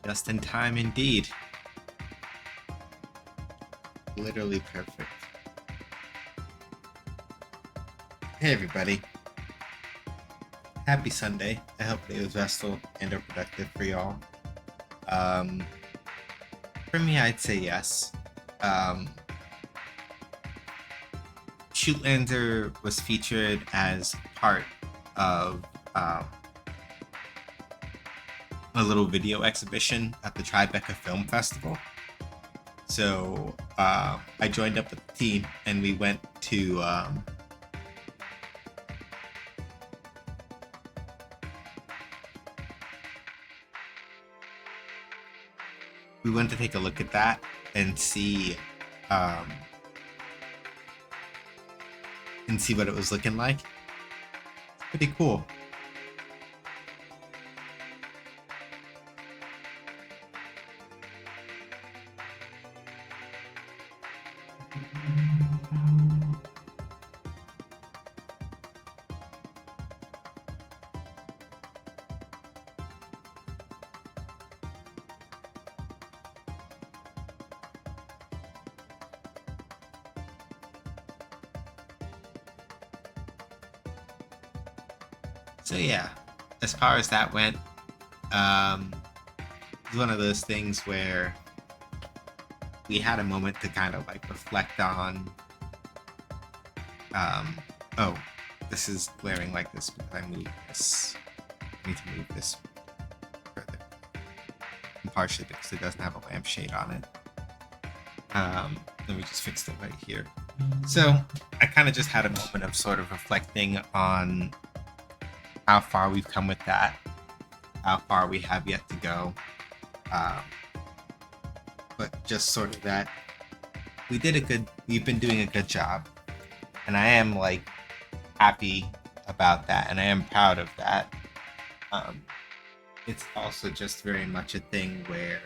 Just in time indeed. Literally perfect. Hey everybody. Happy Sunday. I hope it was restful and or productive for y'all. For me, I'd say yes. Shootlander was featured as part of a little video exhibition at the Tribeca Film Festival. So I joined up with the team and we went to take a look at that and see what it was looking like. It's pretty cool. So yeah, as far as that went, it's one of those things where we had a moment to kind of like reflect on. Oh, this is glaring like this because I moved this. I need to move this further. And partially because it doesn't have a lampshade on it. Let me just fix it right here. So I kind of just had a moment of sort of reflecting on how far we've come with that, how far we have yet to go, but just sort of that we've been doing a good job, and I am like happy about that, and I am proud of that. It's also just very much a thing where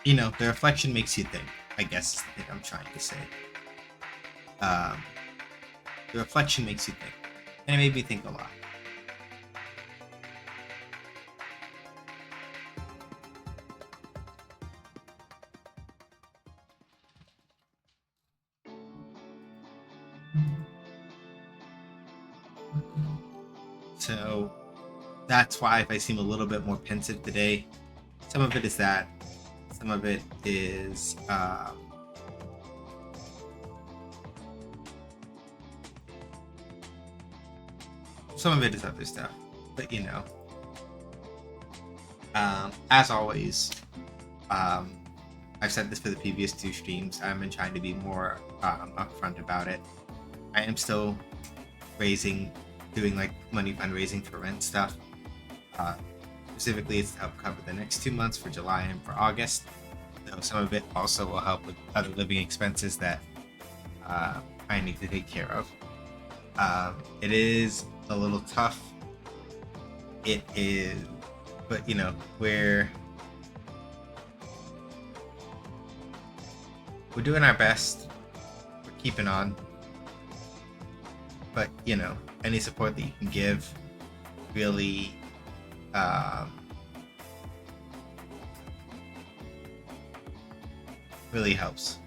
the reflection makes you think, I guess is the thing I'm trying to say. The reflection makes you think, and it made me think a lot. So that's why if I seem a little bit more pensive today, some of it is that, some of it is some of it is other stuff, but as always, I've said this for the previous two streams, I've been trying to be more upfront about it. I am still doing like money fundraising for rent stuff. Specifically, it's to help cover the next 2 months for July and for August. So some of it also will help with other living expenses that I need to take care of. It is a little tough. It is, but we're doing our best. We're keeping on. But any support that you can give really really helps.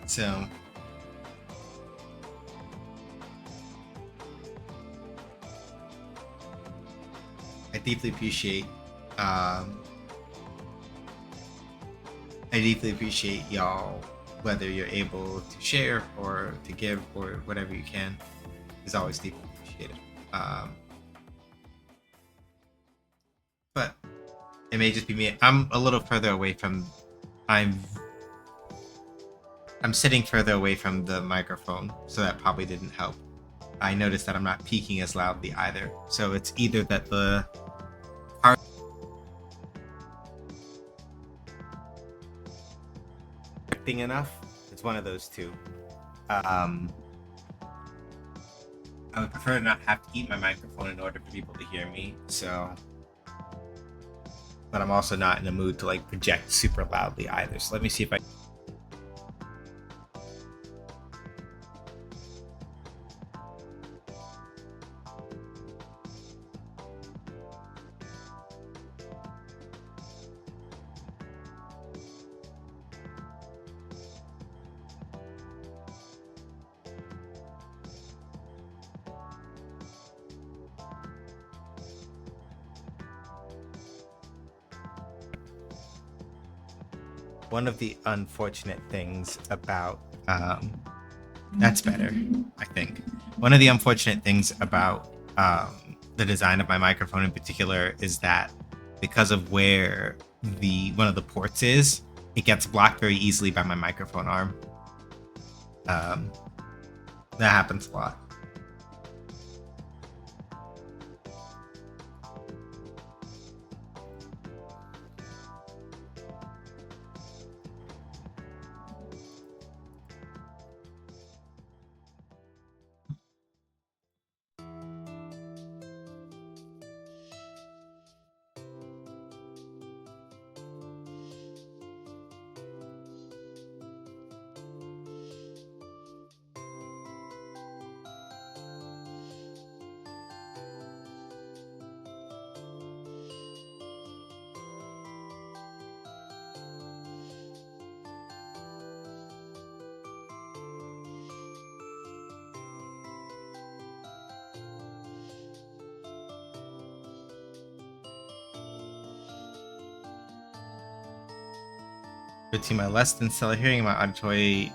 So I deeply appreciate y'all, whether you're able to share or to give or whatever you can, is always deeply appreciated. But it may just be me. I'm a little further away from. I'm sitting further away from the microphone, so that probably didn't help. I noticed that I'm not peaking as loudly either. So it's either that the enough. It's one of those two. I would prefer to not have to eat my microphone in order for people to hear me. So, but I'm also not in the mood to like project super loudly either. So let me see if I. one of the unfortunate things about that's better, I think. One of the unfortunate things about the design of my microphone in particular is that because of where one of the ports is, it gets blocked very easily by my microphone arm. That happens a lot. To my less than stellar hearing, my auditory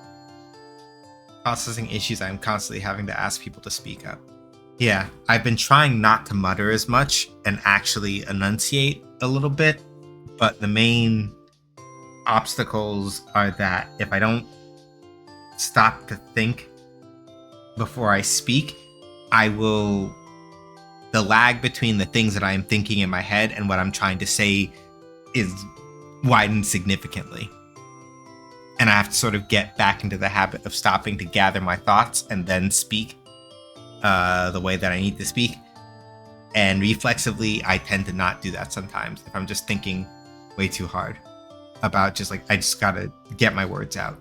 processing issues, I'm constantly having to ask people to speak up. Yeah, I've been trying not to mutter as much and actually enunciate a little bit, but the main obstacles are that if I don't stop to think before I speak, the lag between the things that I am thinking in my head and what I'm trying to say is widened significantly. And I have to sort of get back into the habit of stopping to gather my thoughts and then speak the way that I need to speak. And reflexively, I tend to not do that sometimes if I'm just thinking way too hard about just like, I just gotta get my words out.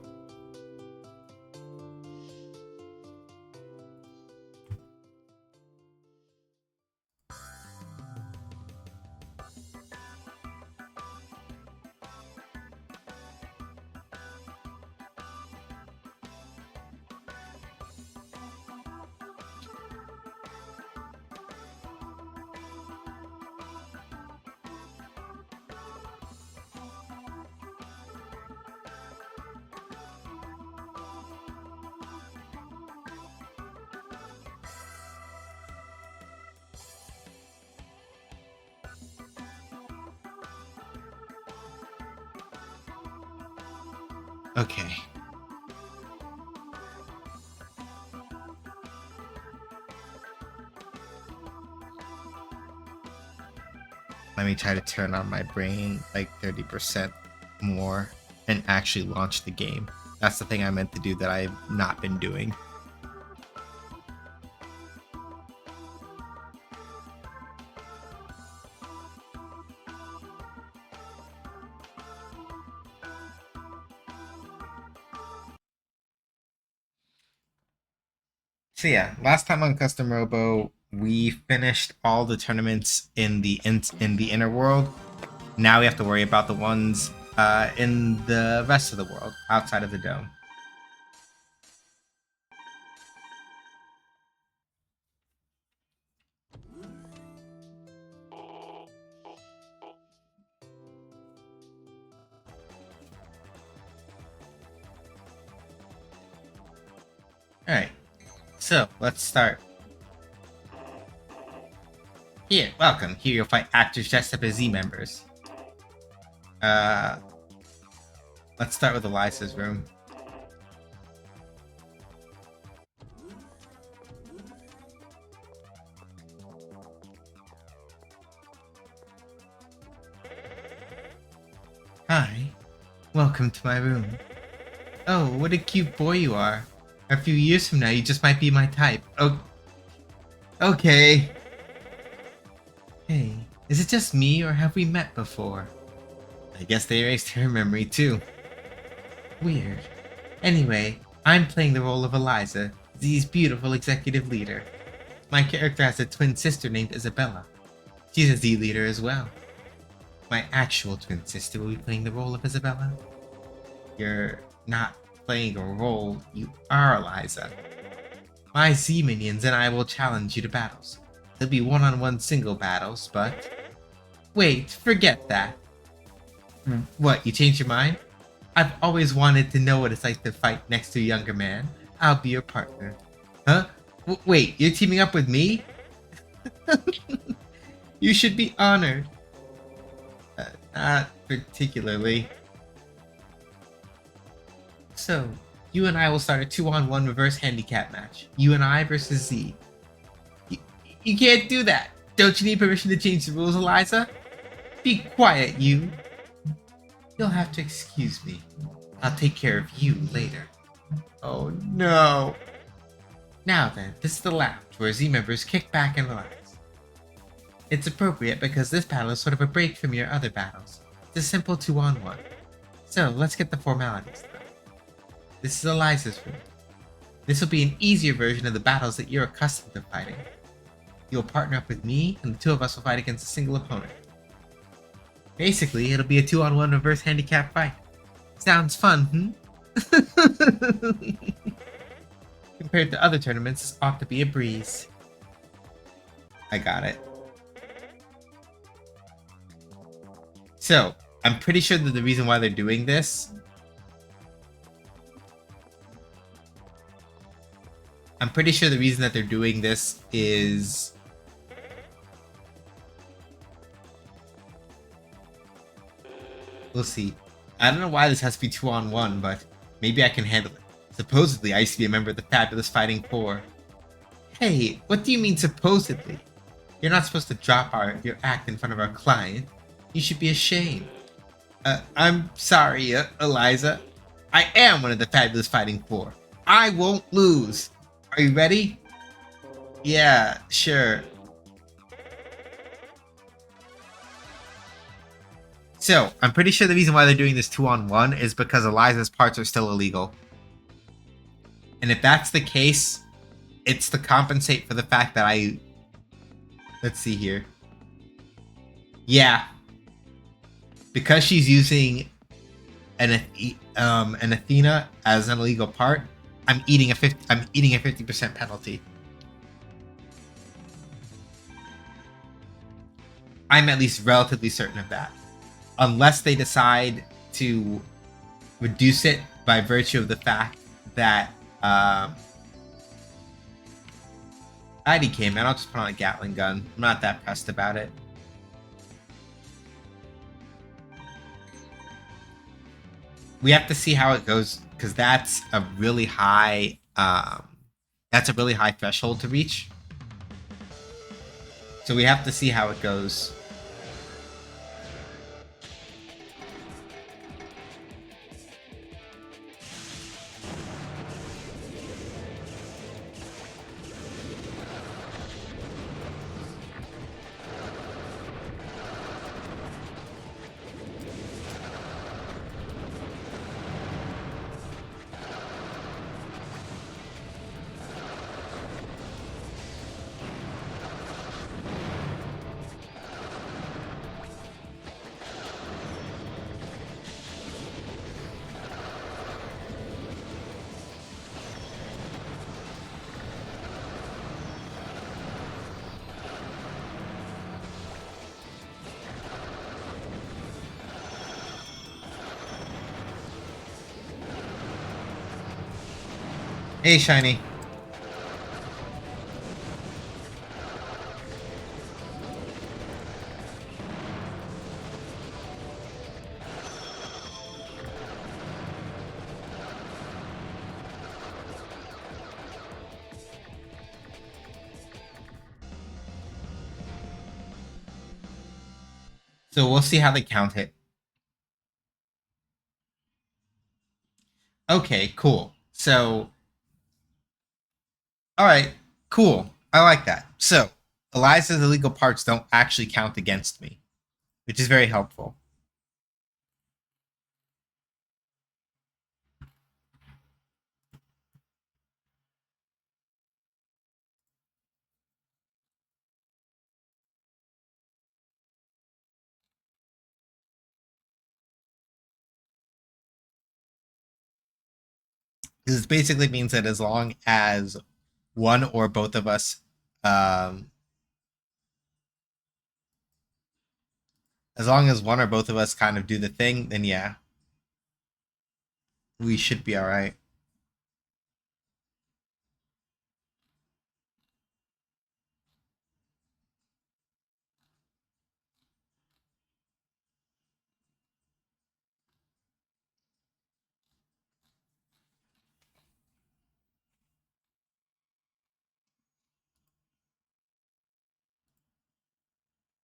Okay. Let me try to turn on my brain like 30% more and actually launch the game. That's the thing I meant to do that I've not been doing. So yeah, last time on Custom Robo, we finished all the tournaments in the inner world. Now we have to worry about the ones in the rest of the world, outside of the dome. Alright, so let's start. Here, welcome. Here you'll fight actors dressed up as Z members. Let's start with Eliza's room. Hi, welcome to my room. Oh, what a cute boy you are. A few years from now, you just might be my type. Oh, okay. Hey, is it just me, or have we met before? I guess they erased her memory, too. Weird. Anyway, I'm playing the role of Eliza, Z's beautiful executive leader. My character has a twin sister named Isabella. She's a Z leader as well. My actual twin sister will be playing the role of Isabella. You're not playing a role, you are Eliza. My Z minions and I will challenge you to battles. There'll be one-on-one single battles, but... Wait, forget that. What, you changed your mind? I've always wanted to know what it's like to fight next to a younger man. I'll be your partner. Huh? Wait, you're teaming up with me? You should be honored. Not particularly. So, you and I will start a 2-on-1 reverse handicap match. You and I versus Z. You, you can't do that. Don't you need permission to change the rules, Eliza? Be quiet, you. You'll have to excuse me. I'll take care of you later. Oh no. Now then, this is the lounge where Z members kick back and relax. It's appropriate because this battle is sort of a break from your other battles. It's a simple 2-on-1. So let's get the formalities done. This is Eliza's room. This will be an easier version of the battles that you're accustomed to fighting. You'll partner up with me, and the two of us will fight against a single opponent. Basically, it'll be a 2-on-1 reverse handicap fight. Sounds fun, Compared to other tournaments, this ought to be a breeze. I got it. So, I'm pretty sure that the reason why they're doing this... I'm pretty sure the reason that they're doing this is... We'll see. I don't know why this has to be 2-on-1, but maybe I can handle it. Supposedly, I used to be a member of the fabulous Fighting Four. Hey, what do you mean supposedly? You're not supposed to drop your act in front of our client. You should be ashamed. I'm sorry, Eliza. I am one of the fabulous Fighting Four. I won't lose. Are you ready? Yeah, sure. So, I'm pretty sure the reason why they're doing this 2-on-1 is because Eliza's parts are still illegal. And if that's the case, it's to compensate for the fact that I... Let's see here. Yeah. Because she's using an Athena as an illegal part, I'm eating a 50% penalty. I'm at least relatively certain of that. Unless they decide to reduce it by virtue of the fact that IDK, man, I'll just put on a Gatling gun. I'm not that pressed about it. We have to see how it goes, because that's a really high threshold to reach. So we have to see how it goes. Hey, Shiny. So we'll see how they count it. Okay, cool. So, all right, cool. I like that. So, Eliza's illegal parts don't actually count against me, which is very helpful. This basically means that as long as one or both of us, as long as one or both of us kind of do the thing, then yeah. We should be alright.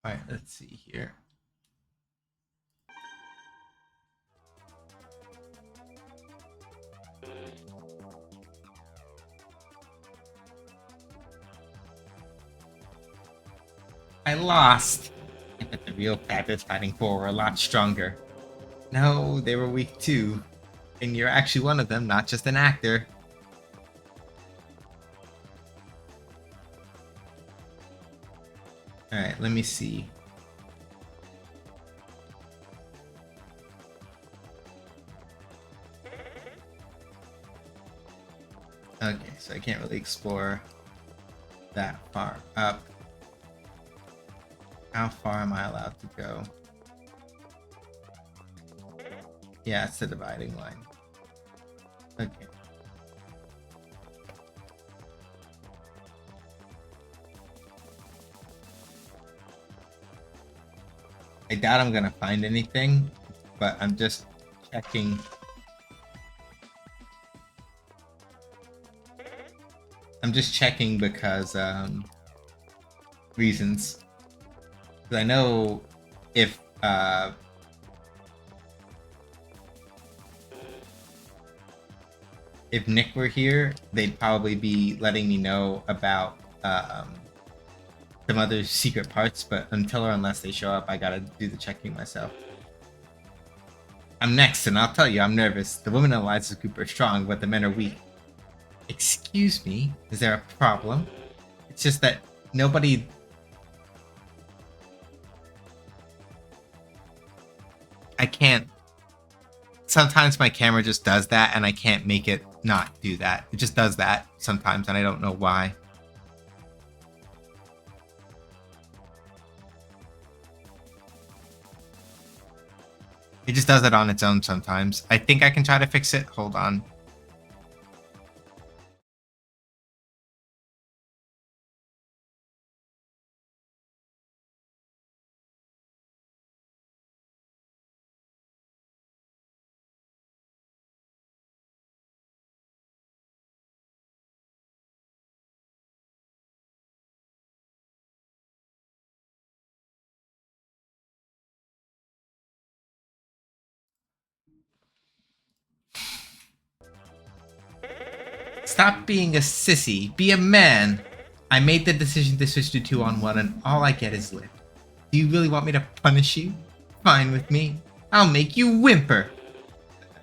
Alright, let's see here. I lost! I bet the real Fabulous Fighting Four were a lot stronger. No, they were weak too. And you're actually one of them, not just an actor. Alright, let me see. Okay, so I can't really explore that far up. How far am I allowed to go? Yeah, it's the dividing line. Okay. I doubt I'm gonna find anything, but I'm just checking. I'm just checking because reasons. Because I know if Nick were here, they'd probably be letting me know about some other secret parts, but until or unless they show up, I gotta do the checking myself. I'm next, and I'll tell you, I'm nervous. The women in Eliza's group are strong, but the men are weak. Excuse me? Is there a problem? It's just that nobody... I can't... Sometimes my camera just does that, and I can't make it not do that. It just does that sometimes, and I don't know why. It just does it on its own sometimes. I think I can try to fix it. Hold on. Stop being a sissy. Be a man. I made the decision to switch to 2-on-1 and all I get is lip. Do you really want me to punish you? Fine with me. I'll make you whimper.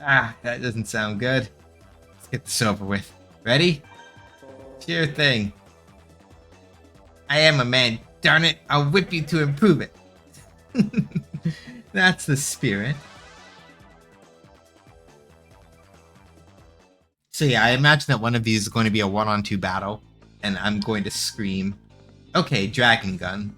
Ah, that doesn't sound good. Let's get this over with. Ready? Sure thing. I am a man, darn it. I'll whip you to improve it. That's the spirit. So yeah, I imagine that one of these is going to be a 1-on-2 battle, and I'm going to scream. Okay, Dragon Gun.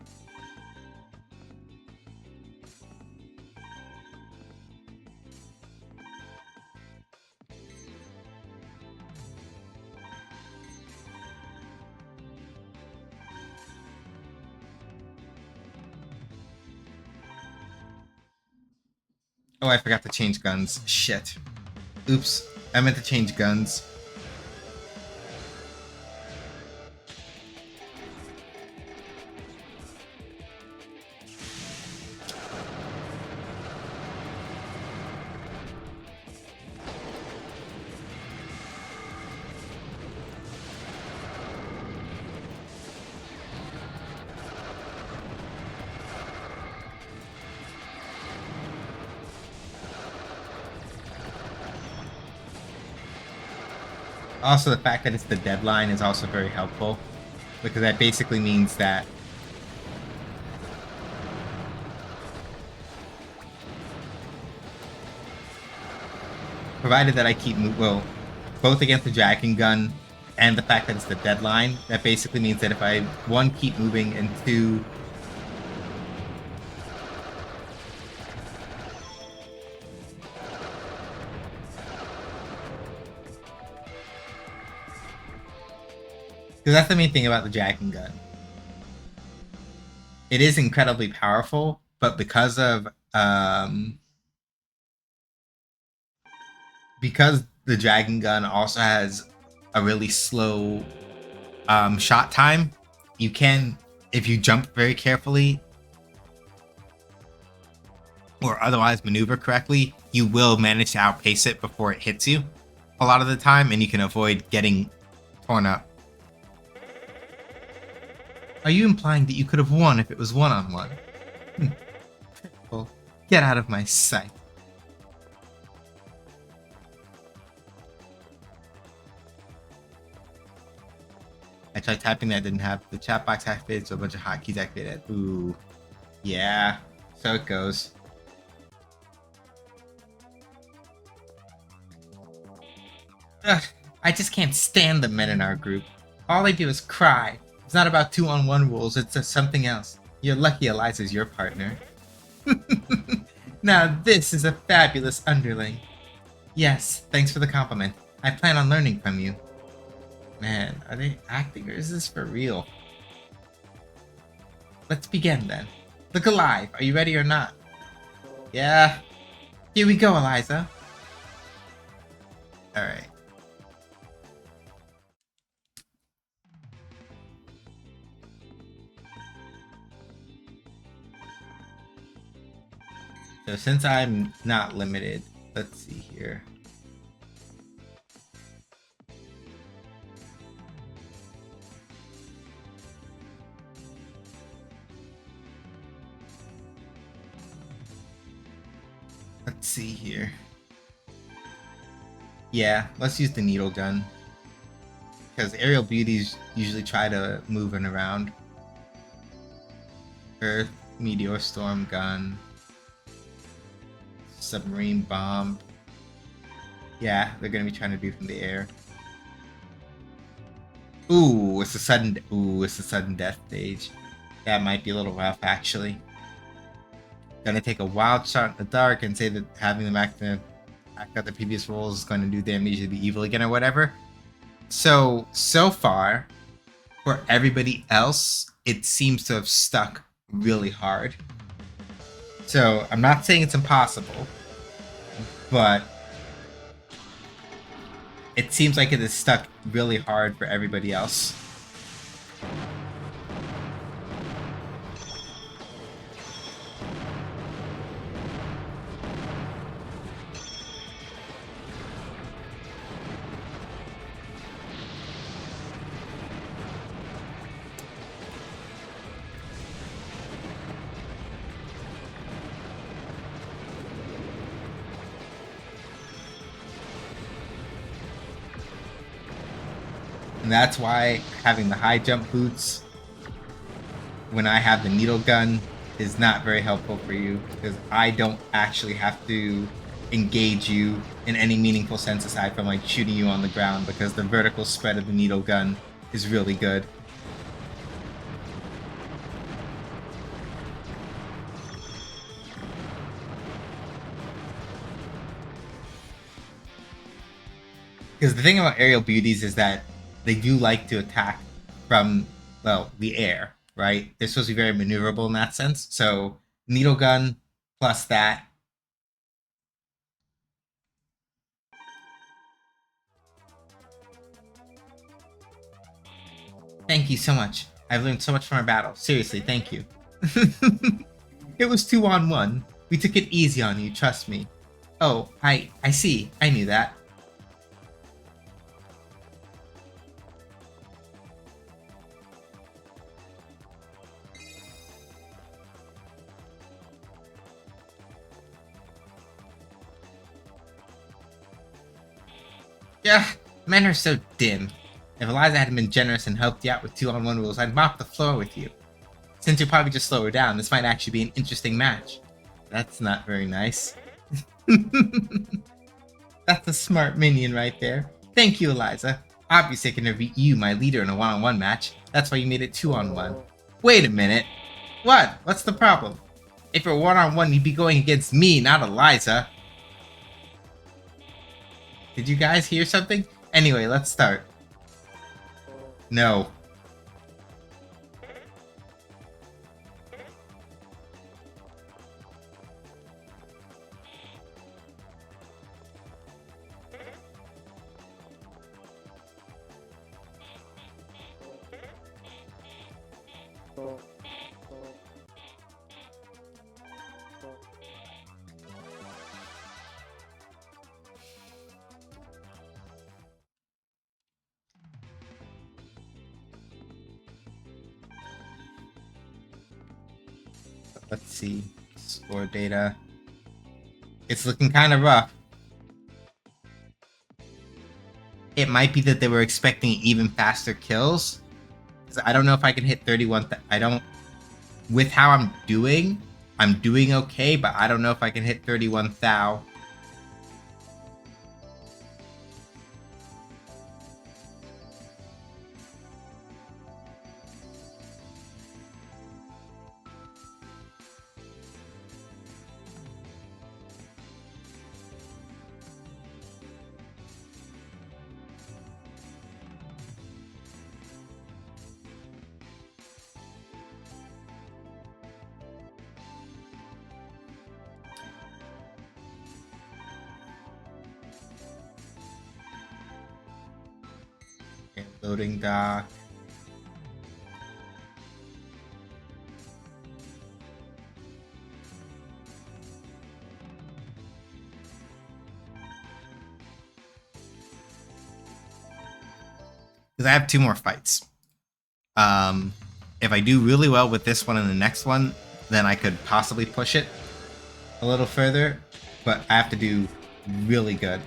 Oh, I forgot to change guns. Shit. Oops. I meant to change guns. Also, the fact that it's the deadline is also very helpful, because that basically means that provided that I keep well, both against the Dragon Gun and the fact that it's the deadline, that basically means that if I, one, keep moving, and two, Because that's the main thing about the dragon gun. It is incredibly powerful, but because the dragon gun also has a really slow shot time, you can, if you jump very carefully or otherwise maneuver correctly, you will manage to outpace it before it hits you a lot of the time, and you can avoid getting torn up. Are you implying that you could have won if it was one-on-one? Well, get out of my sight. I tried typing that, didn't have the chat box activated, so a bunch of hotkeys activated. Ooh. Yeah, so it goes. Ugh, I just can't stand the men in our group. All they do is cry. It's not about 2-on-1 rules, it's something else. You're lucky Eliza's your partner. Now this is a fabulous underling. Yes, thanks for the compliment. I plan on learning from you. Man, are they acting or is this for real? Let's begin then. Look alive, are you ready or not? Yeah. Here we go, Eliza. Alright. So since I'm not limited, let's see here. Let's see here. Yeah, let's use the needle gun. Because aerial beauties usually try to move and around. Earth, meteor storm gun. Submarine bomb. Yeah, they're gonna be trying to do from the air. Ooh, it's a sudden death stage. That might be a little rough, actually. Gonna take a wild shot in the dark and say that having them act out the previous roles is going to do damage to the evil again or whatever. So far, for everybody else, it seems to have stuck really hard. So I'm not saying it's impossible, but it seems like it is stuck really hard for everybody else. And that's why having the high jump boots when I have the needle gun is not very helpful for you, because I don't actually have to engage you in any meaningful sense aside from like shooting you on the ground, because the vertical spread of the needle gun is really good. Because the thing about aerial beauties is that they do like to attack from, well, the air, right? They're supposed to be very maneuverable in that sense. So, needle gun plus that. Thank you so much. I've learned so much from our battle. Seriously, thank you. It was 2-on-1. We took it easy on you, trust me. Oh, I see. I knew that. Yeah, men are so dim. If Eliza hadn't been generous and helped you out with 2-on-1 rules, I'd mop the floor with you. Since you'll probably just slow her down, this might actually be an interesting match. That's not very nice. That's a smart minion right there. Thank you, Eliza. Obviously I can never beat you, my leader, in a 1-on-1 match. That's why you made it 2-on-1. Wait a minute. What? What's the problem? If it were 1-on-1, you'd be going against me, not Eliza. Did you guys hear something? Anyway, let's start. No. Let's see. Score data. It's looking kind of rough. It might be that they were expecting even faster kills. I don't know if I can hit 31. I don't. With how I'm doing okay, but I don't know if I can hit 31 thou. Okay, loading dock. Because I have 2 more fights. If I do really well with this one and the next one, then I could possibly push it a little further. But I have to do really good.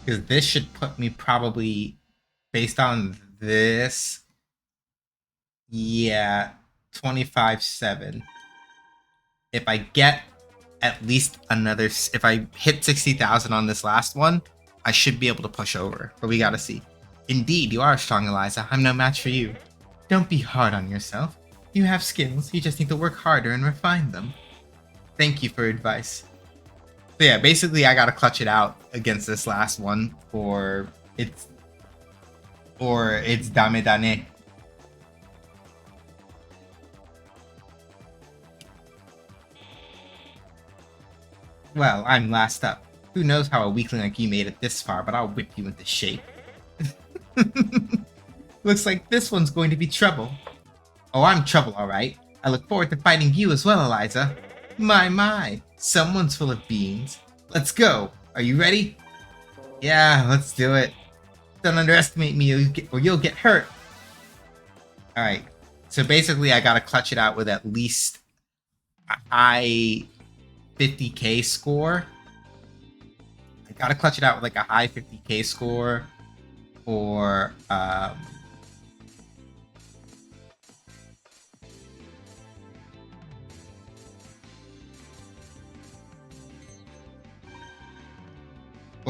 Because this should put me probably, based on this, yeah, 25-7. If I get at least another, if I hit 60,000 on this last one, I should be able to push over. But we gotta see. Indeed, you are strong, Eliza. I'm no match for you. Don't be hard on yourself. You have skills, you just need to work harder and refine them. Thank you for advice. So yeah, basically I gotta clutch it out against this last one, or it's dame dane. Well, I'm last up. Who knows how a weakling like you made it this far, but I'll whip you into shape. Looks like this one's going to be trouble. Oh, I'm trouble, alright. I look forward to fighting you as well, Eliza. My, someone's full of beans. Let's go. Are you ready? Yeah, let's do it. Don't underestimate me or you'll get hurt. Alright, so basically I gotta clutch it out with at least a high 50k score. I gotta clutch it out with like a high 50k score, or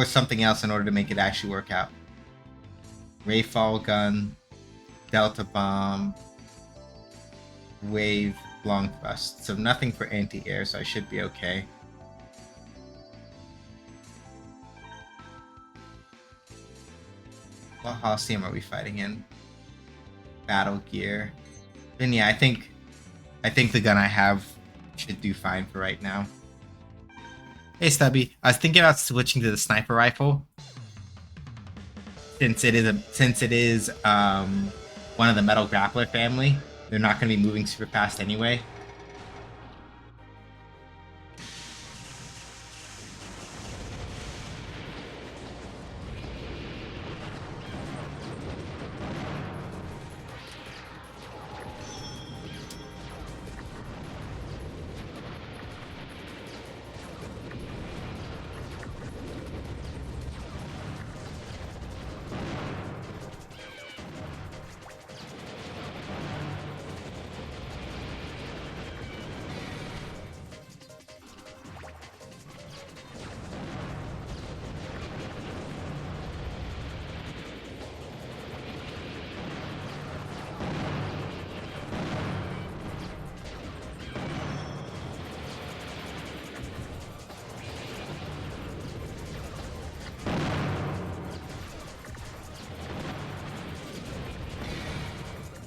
something else in order to make it actually work out. Rayfall gun, Delta bomb, wave long thrust, so nothing for anti-air, so I should be okay. What Coliseum are we fighting in? Battle gear. Then yeah, I think the gun I have should do fine for right now. Hey Stubby, I was thinking about switching to the sniper rifle. Since it is one of the metal grappler family, they're not going to be moving super fast anyway.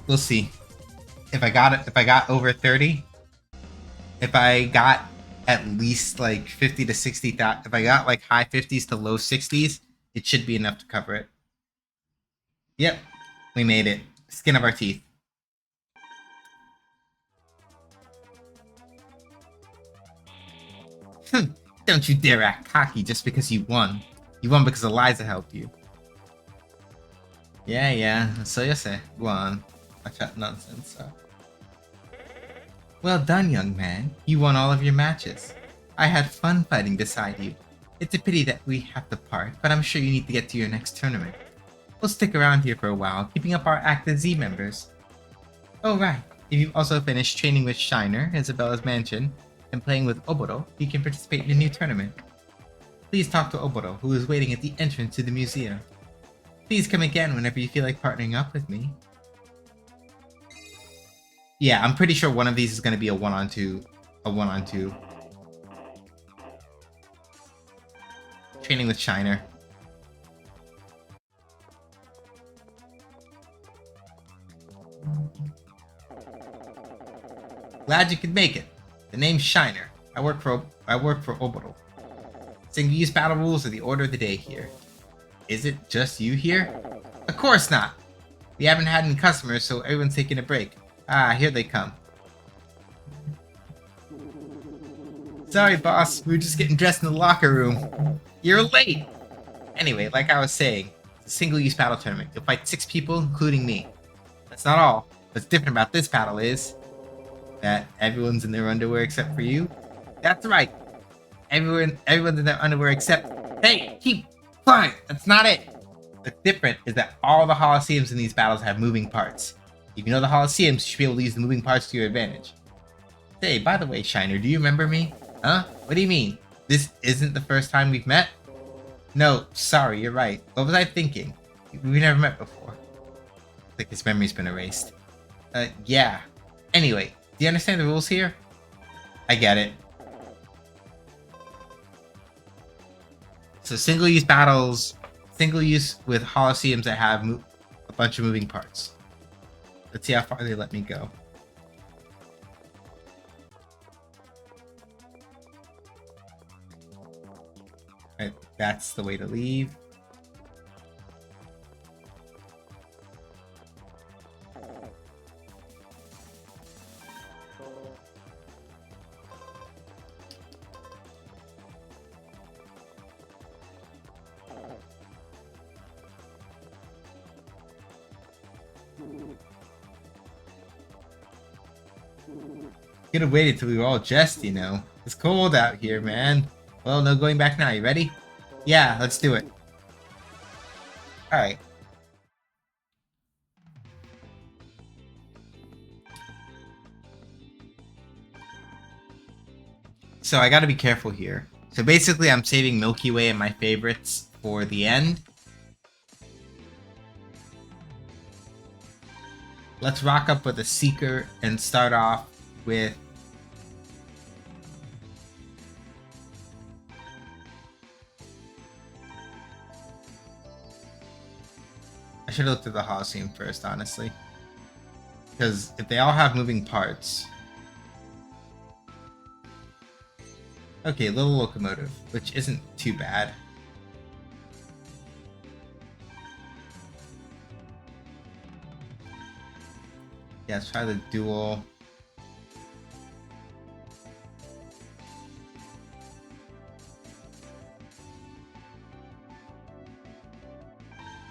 We'll see. If I got over 30, if I got at least like 50 to 60, if I got like high 50s to low 60s, it should be enough to cover it. Yep, we made it. Skin of our teeth. Don't you dare act cocky just because you won. You won because Eliza helped you. Yeah, so you say. Go on. I chat nonsense, so. Well done, young man. You won all of your matches. I had fun fighting beside you. It's a pity that we have to part, but I'm sure you need to get to your next tournament. We'll stick around here for a while, keeping up our active Z members. Oh right, if you've also finished training with Shiner, Isabella's mansion, and playing with Oboro, you can participate in a new tournament. Please talk to Oboro, who is waiting at the entrance to the museum. Please come again whenever you feel like partnering up with me. Yeah, I'm pretty sure one of these is going to be a 1-on-2. A 1-on-2. Training with Shiner. Glad you could make it. The name's Shiner. I work for Oboro. Single-use battle rules are the order of the day here. Is it just you here? Of course not! We haven't had any customers, so everyone's taking a break. Ah, here they come. Sorry, boss. We were just getting dressed in the locker room. You're late! Anyway, like I was saying, it's a single-use battle tournament. You'll fight 6 people, including me. That's not all. What's different about this battle is that everyone's in their underwear except for you. That's right. Everyone's in their underwear except... Hey, keep quiet! That's not it! What's different is that all the Holosseums in these battles have moving parts. If you know the Holosseums, you should be able to use the moving parts to your advantage. Hey, by the way, Shiner, do you remember me? Huh? What do you mean? This isn't the first time we've met? No, sorry, you're right. What was I thinking? We've never met before. Like his memory's been erased. Yeah. Anyway, do you understand the rules here? I get it. So single-use battles, single-use with Holosseums that have a bunch of moving parts. Let's see how far they let me go. Right, that's the way to leave. Could have waited till we were all dressed, you know. It's cold out here, man. Well, no going back now. You ready? Yeah, let's do it. Alright. So I gotta be careful here. So basically I'm saving Milky Way and my favorites for the end. Let's rock up with a Seeker and start off with... I should have looked at the Holocene first, honestly. Because if they all have moving parts... Okay, little locomotive, which isn't too bad. Yeah, let's try the dual.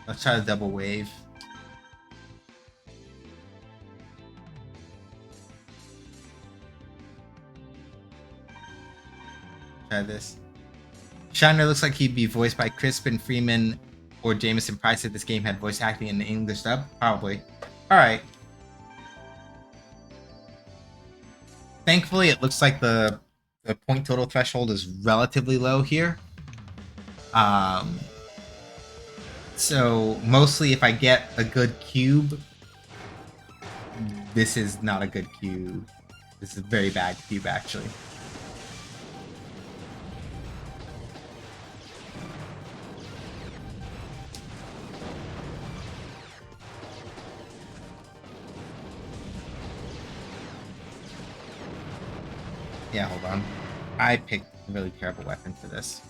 Let's try the double wave. Try this. Shiner looks like he'd be voiced by Crispin Freeman or Jameson Price if this game had voice acting in the English dub. Probably. Alright. Thankfully, it looks like the point total threshold is relatively low here. So, mostly if I get a good cube, this is not a good cube. This is a very bad cube, actually. Yeah, hold on. I picked a really terrible weapon for this.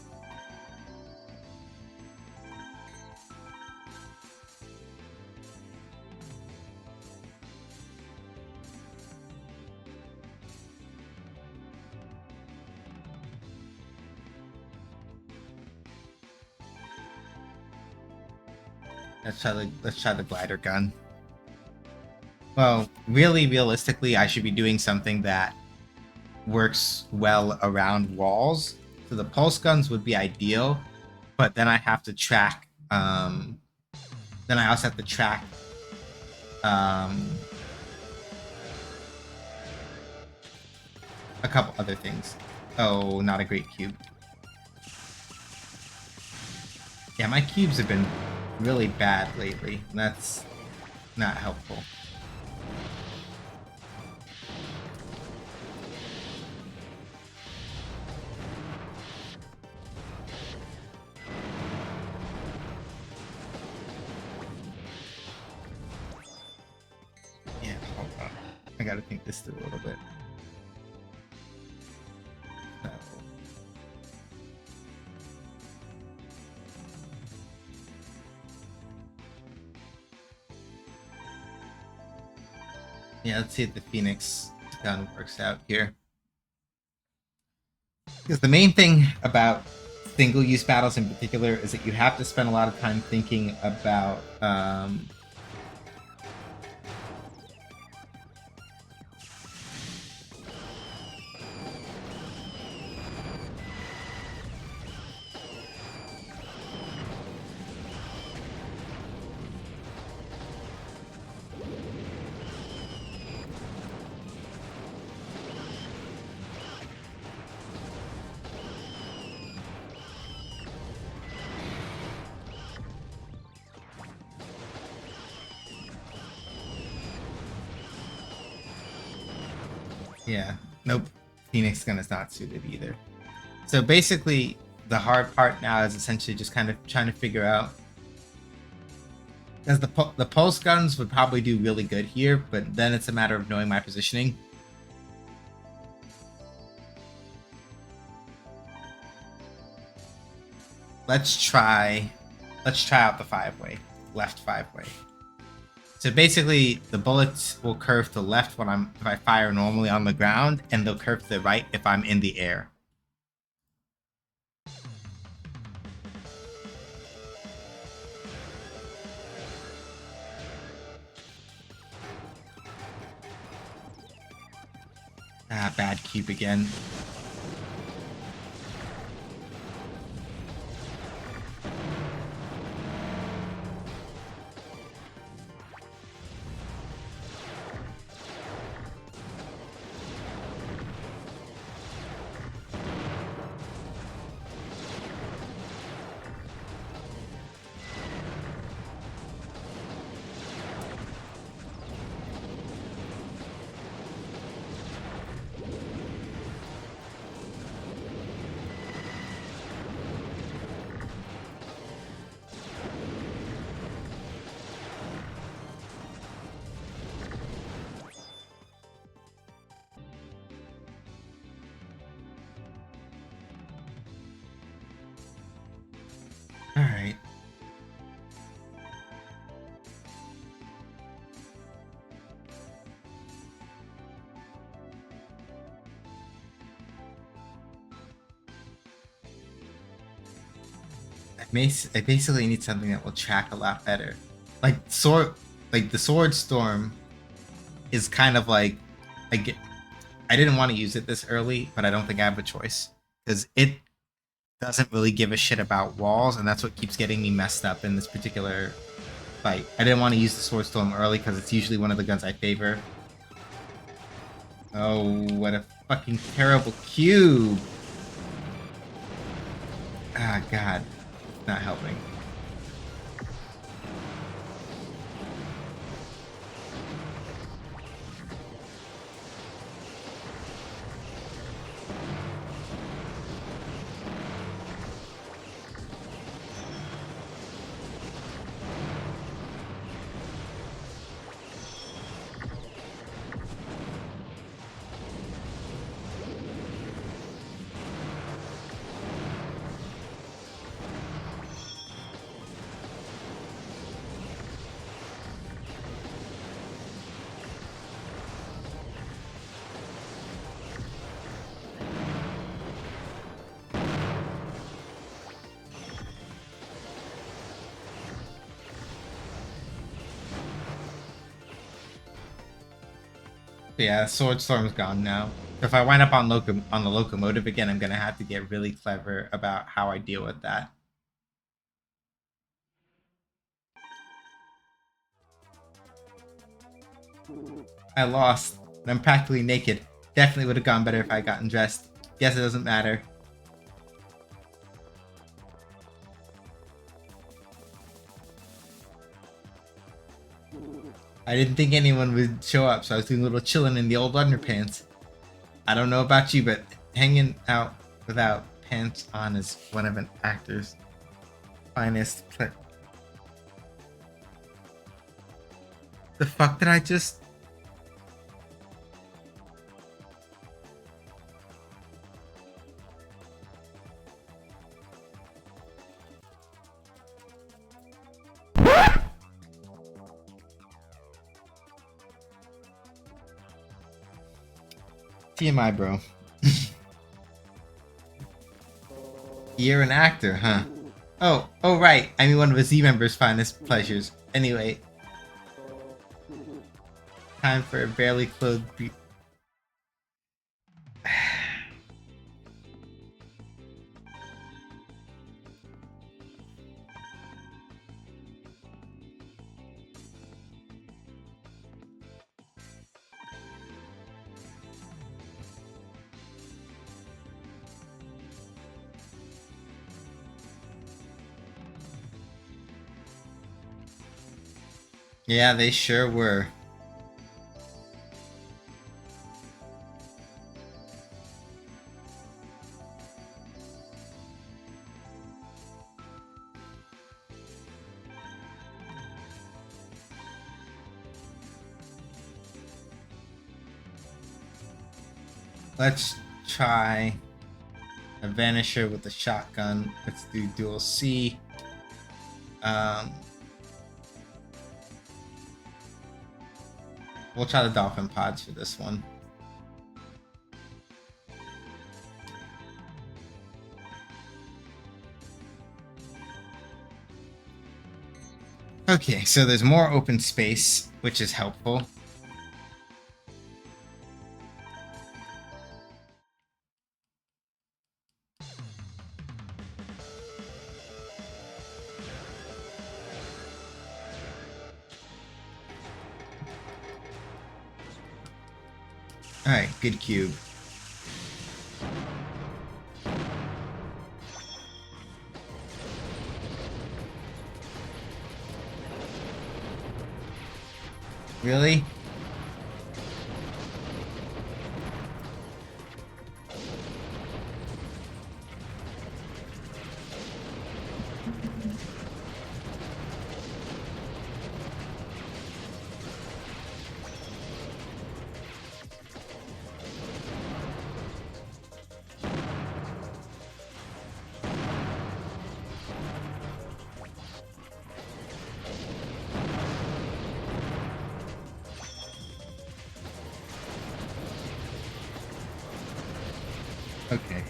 Let's try the glider gun. Well, really, realistically, I should be doing something that works well around walls. So the pulse guns would be ideal, but then I have to track. Then I also have to track. A couple other things. Oh, not a great cube. Yeah, my cubes have been really bad lately. That's not helpful. Yeah, hold on. I gotta think this through a little bit. So. Yeah, let's see if the Phoenix gun works out here. Because the main thing about single-use battles in particular is that you have to spend a lot of time thinking about yeah, nope. Phoenix gun is not suited either. So basically, the hard part now is essentially just kind of trying to figure out. Because the pulse guns would probably do really good here, but then it's a matter of knowing my positioning. Let's try out the 5-way, left 5-way. So basically, the bullets will curve to the left when if I fire normally on the ground, and they'll curve to the right if I'm in the air. Ah, bad cube again. Alright. I basically need something that will track a lot better. Like the sword storm is kind of like I didn't want to use it this early, but I don't think I have a choice because it doesn't really give a shit about walls, and that's what keeps getting me messed up in this particular fight. I didn't want to use the sword storm early because it's usually one of the guns I favor. Oh, what a fucking terrible cube! Ah, God, not helping. Yeah, Sword Storm's gone now. If I wind up on the locomotive again, I'm gonna have to get really clever about how I deal with that. I lost. And I'm practically naked. Definitely would have gone better if I gotten dressed. Guess it doesn't matter. I didn't think anyone would show up, so I was doing a little chilling in the old underpants. I don't know about you, but hanging out without pants on is one of an actor's finest. The fuck did I just... TMI, bro. You're an actor, huh? Oh, right. I mean, one of a Z member's finest pleasures. Anyway. Time for a barely clothed Yeah, they sure were. Let's try a Vanisher with a shotgun. Let's do dual C. We'll try the Dolphin Pods for this one. Okay, so there's more open space, which is helpful. Alright, good cube. Really?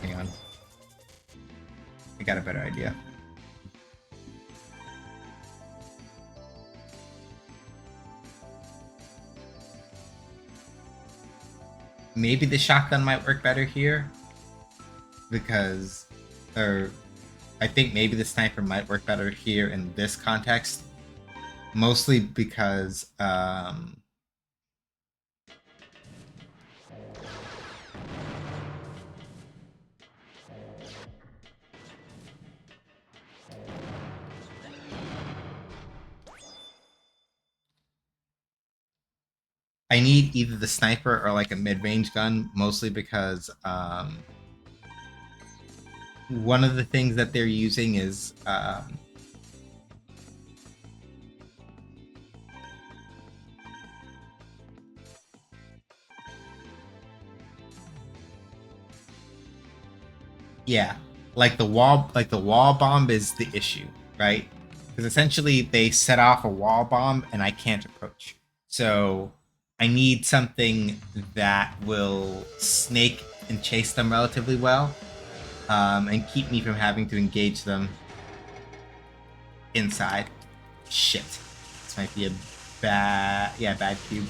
Hang on. I got a better idea. Maybe the shotgun might work better here. Because, or I think maybe the sniper might work better here in this context. Mostly because, I need either the sniper or like a mid-range gun, mostly because one of the things that they're using is yeah, like the wall bomb is the issue, right? Because essentially they set off a wall bomb and I can't approach. So I need something that will snake and chase them relatively well, and keep me from having to engage them inside. Shit. This might be a bad cube.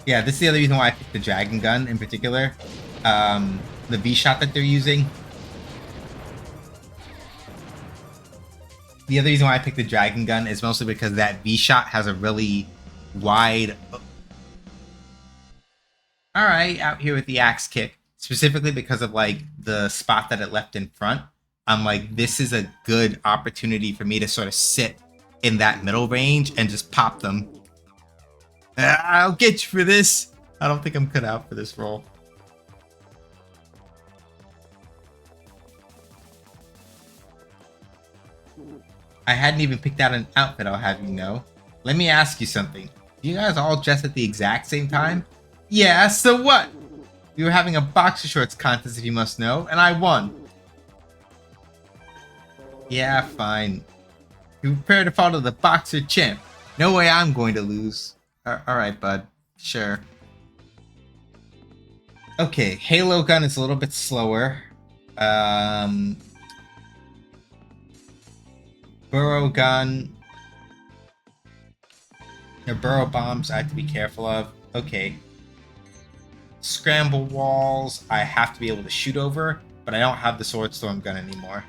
Yeah, this is the other reason why I picked the dragon gun in particular. The V shot that they're using. The other reason why I picked the dragon gun is mostly because that V shot has a really wide. All right, out here with the axe kick, specifically because of like the spot that it left in front. I'm like, this is a good opportunity for me to sort of sit in that middle range and just pop them. I'll get you for this. I don't think I'm cut out for this role. I hadn't even picked out an outfit, I'll have you know. Let me ask you something. Do you guys all dress at the exact same time? Yeah, so what? We were having a boxer shorts contest, if you must know, and I won. Yeah, fine. You prepare to follow the boxer champ. No way I'm going to lose. Alright, bud. Sure. Okay, Halo gun is a little bit slower. Burrow gun. The burrow bombs I have to be careful of. Okay. Scramble walls I have to be able to shoot over, but I don't have the sword storm gun anymore.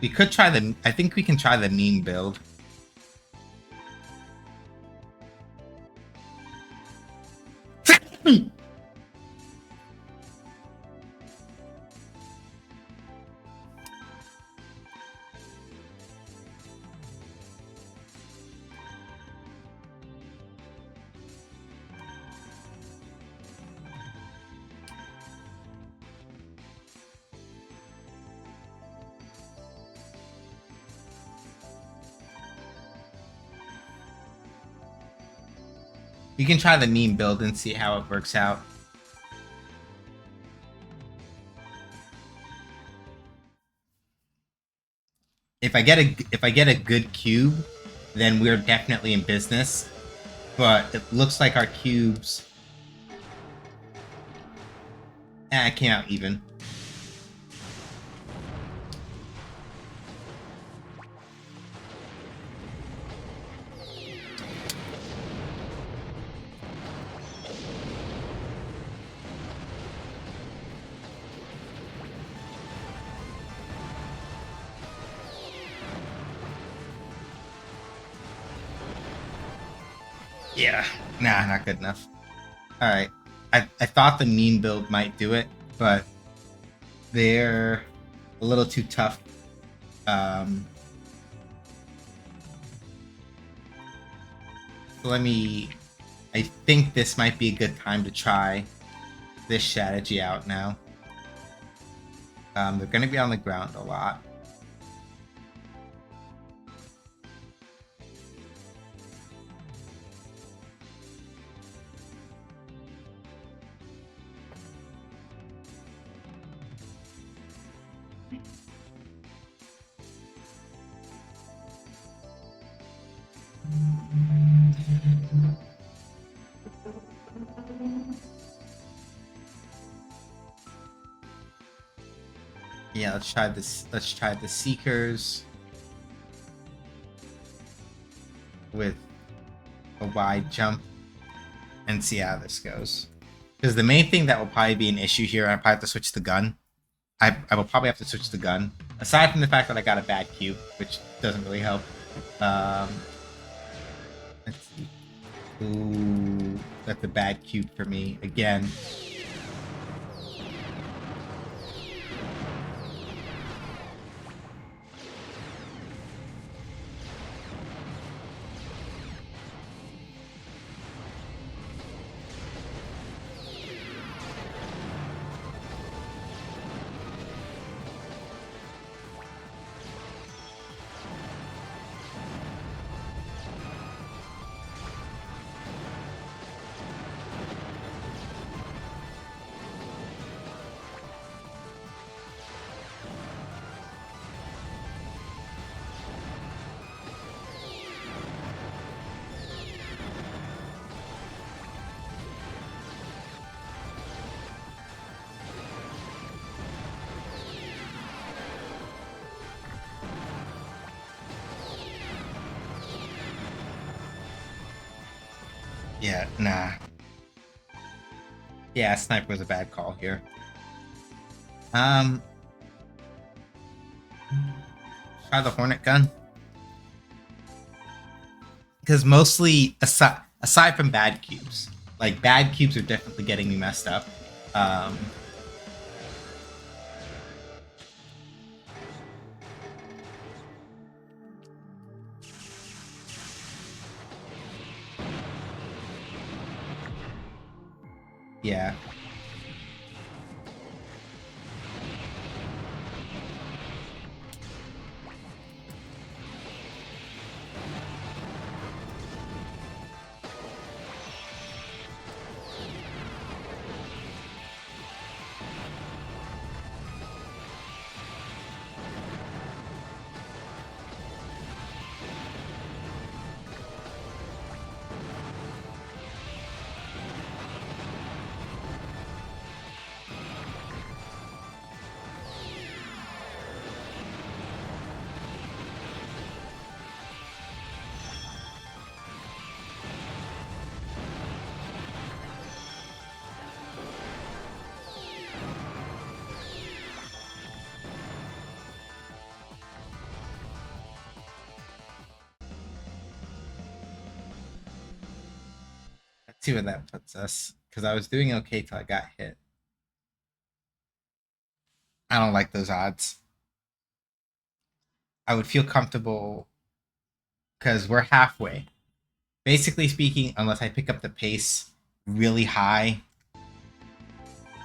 We could try the... I think we can try the meme build. You can try the meme build and see how it works out. If I get a good cube, then we're definitely in business. But it looks like our cubes... it came out even. Yeah. Nah, not good enough. Alright. I thought the meme build might do it, but they're a little too tough. So let me... I think this might be a good time to try this strategy out now. They're going to be on the ground a lot. Yeah, let's try this. Let's try the Seekers with a wide jump and see how this goes. Because the main thing that will probably be an issue here, I probably have to switch the gun. I will probably have to switch the gun. Aside from the fact that I got a bad cube, which doesn't really help. Let's see. Ooh, that's a bad cube for me again. Yeah, nah. Yeah, sniper was a bad call here. Try the Hornet gun. Because mostly, aside from bad cubes, like bad cubes are definitely getting me messed up. Yeah. Let's see where that puts us. Because I was doing okay till I got hit. I don't like those odds. I would feel comfortable because we're halfway. Basically speaking, unless I pick up the pace really high,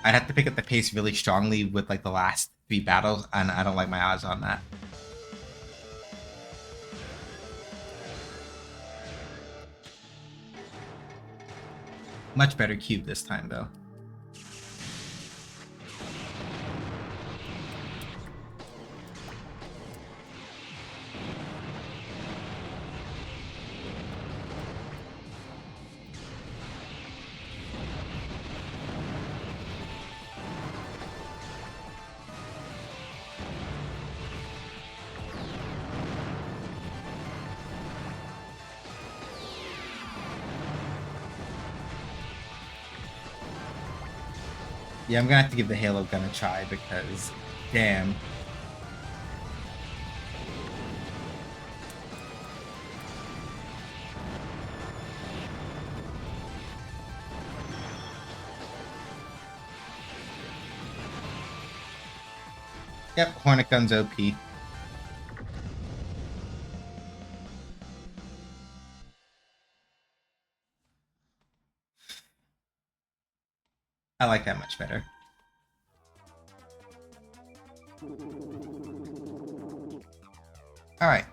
I'd have to pick up the pace really strongly with like the last 3 battles, and I don't like my odds on that. Much better cube this time, though. Yeah, I'm gonna have to give the Halo gun a try because, damn. Yep, Hornet Gun's OP. I like that much better. Alright.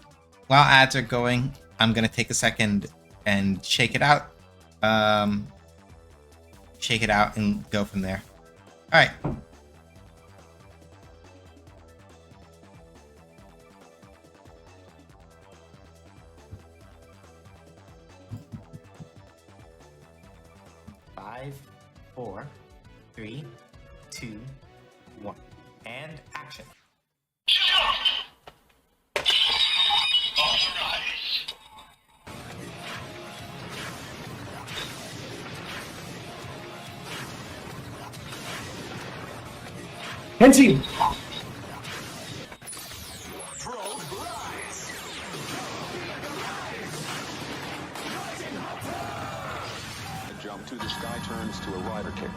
While ads are going, I'm going to take a second and shake it out. Shake it out and go from there. Alright. Five, 4, 3, 2, 1. And action. Henty! The jump to the sky turns to a rider kick.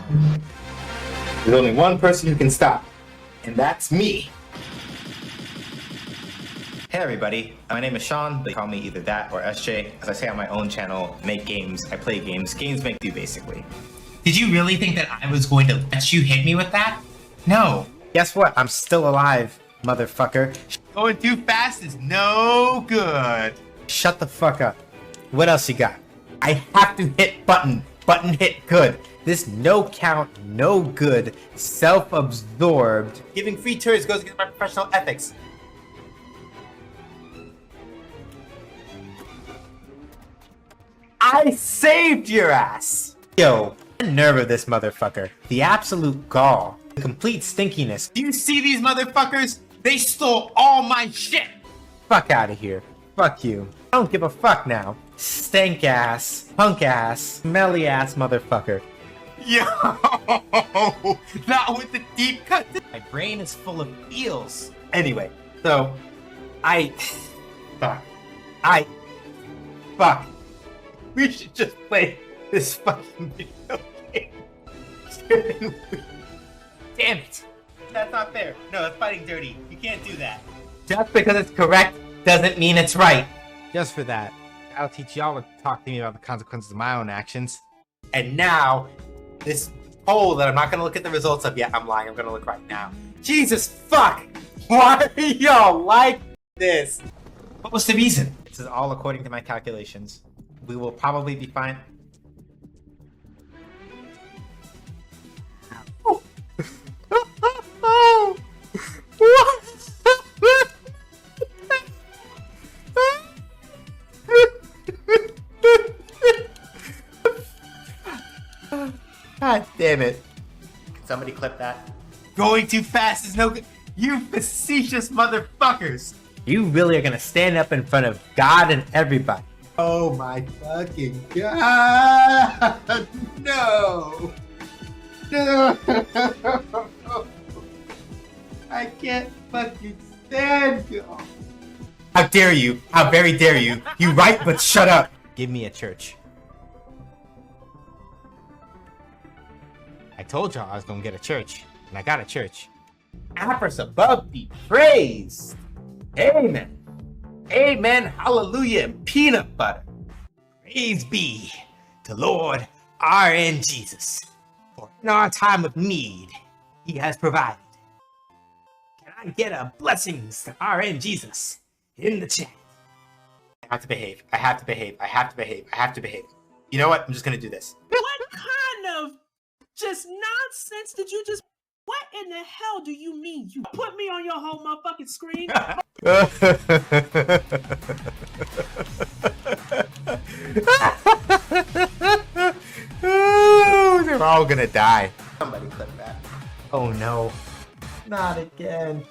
There's only one person who can stop, and that's me. Hey everybody, my name is Sean. They call me either that or SJ. As I say on my own channel, make games, I play games. Games make you basically. Did you really think that I was going to let you hit me with that? No. Guess what? I'm still alive, motherfucker. Going too fast is no good. Shut the fuck up. What else you got? I have to hit button. Button hit good. This no count, no good, self-absorbed. Giving free turns goes against my professional ethics. I saved your ass! Yo, the nerve of this motherfucker. The absolute gall. The complete stinkiness. Do you see these motherfuckers? They stole all my shit. Fuck out of here. Fuck you. I don't give a fuck now. Stank ass, punk ass, smelly ass motherfucker. Yo, not with the deep cut. My brain is full of eels. Anyway, so fuck. We should just play this fucking video game. Damn it. That's not fair. No, that's fighting dirty. You can't do that. Just because it's correct doesn't mean it's right. Just for that, I'll teach y'all to talk to me about the consequences of my own actions. And now, this poll that I'm not going to look at the results of yet, I'm lying, I'm going to look right now. Jesus fuck! Why are y'all like this? What was the reason? This is all according to my calculations. We will probably be fine. God damn it. Somebody clip that. Going too fast is no good. You facetious motherfuckers. You really are gonna stand up in front of God and everybody. Oh my fucking God. No. No. I can't fucking stand you. How dare you? How very dare you? You right, but shut up. Give me a church. I told y'all I was gonna get a church, and I got a church. Apis above be praised. Amen. Amen. Hallelujah. And peanut butter. Praise be to Lord R.N. Jesus. For in our time of need, he has provided. Can I get a blessings to R.N. Jesus in the chat? I have to behave. I have to behave. I have to behave. I have to behave. You know what? I'm just gonna do this. What kind of just nonsense did you just... What in the hell do you mean? You put me on your whole motherfucking screen? Oh, they're all gonna die. Somebody clip that. Oh no. Not again.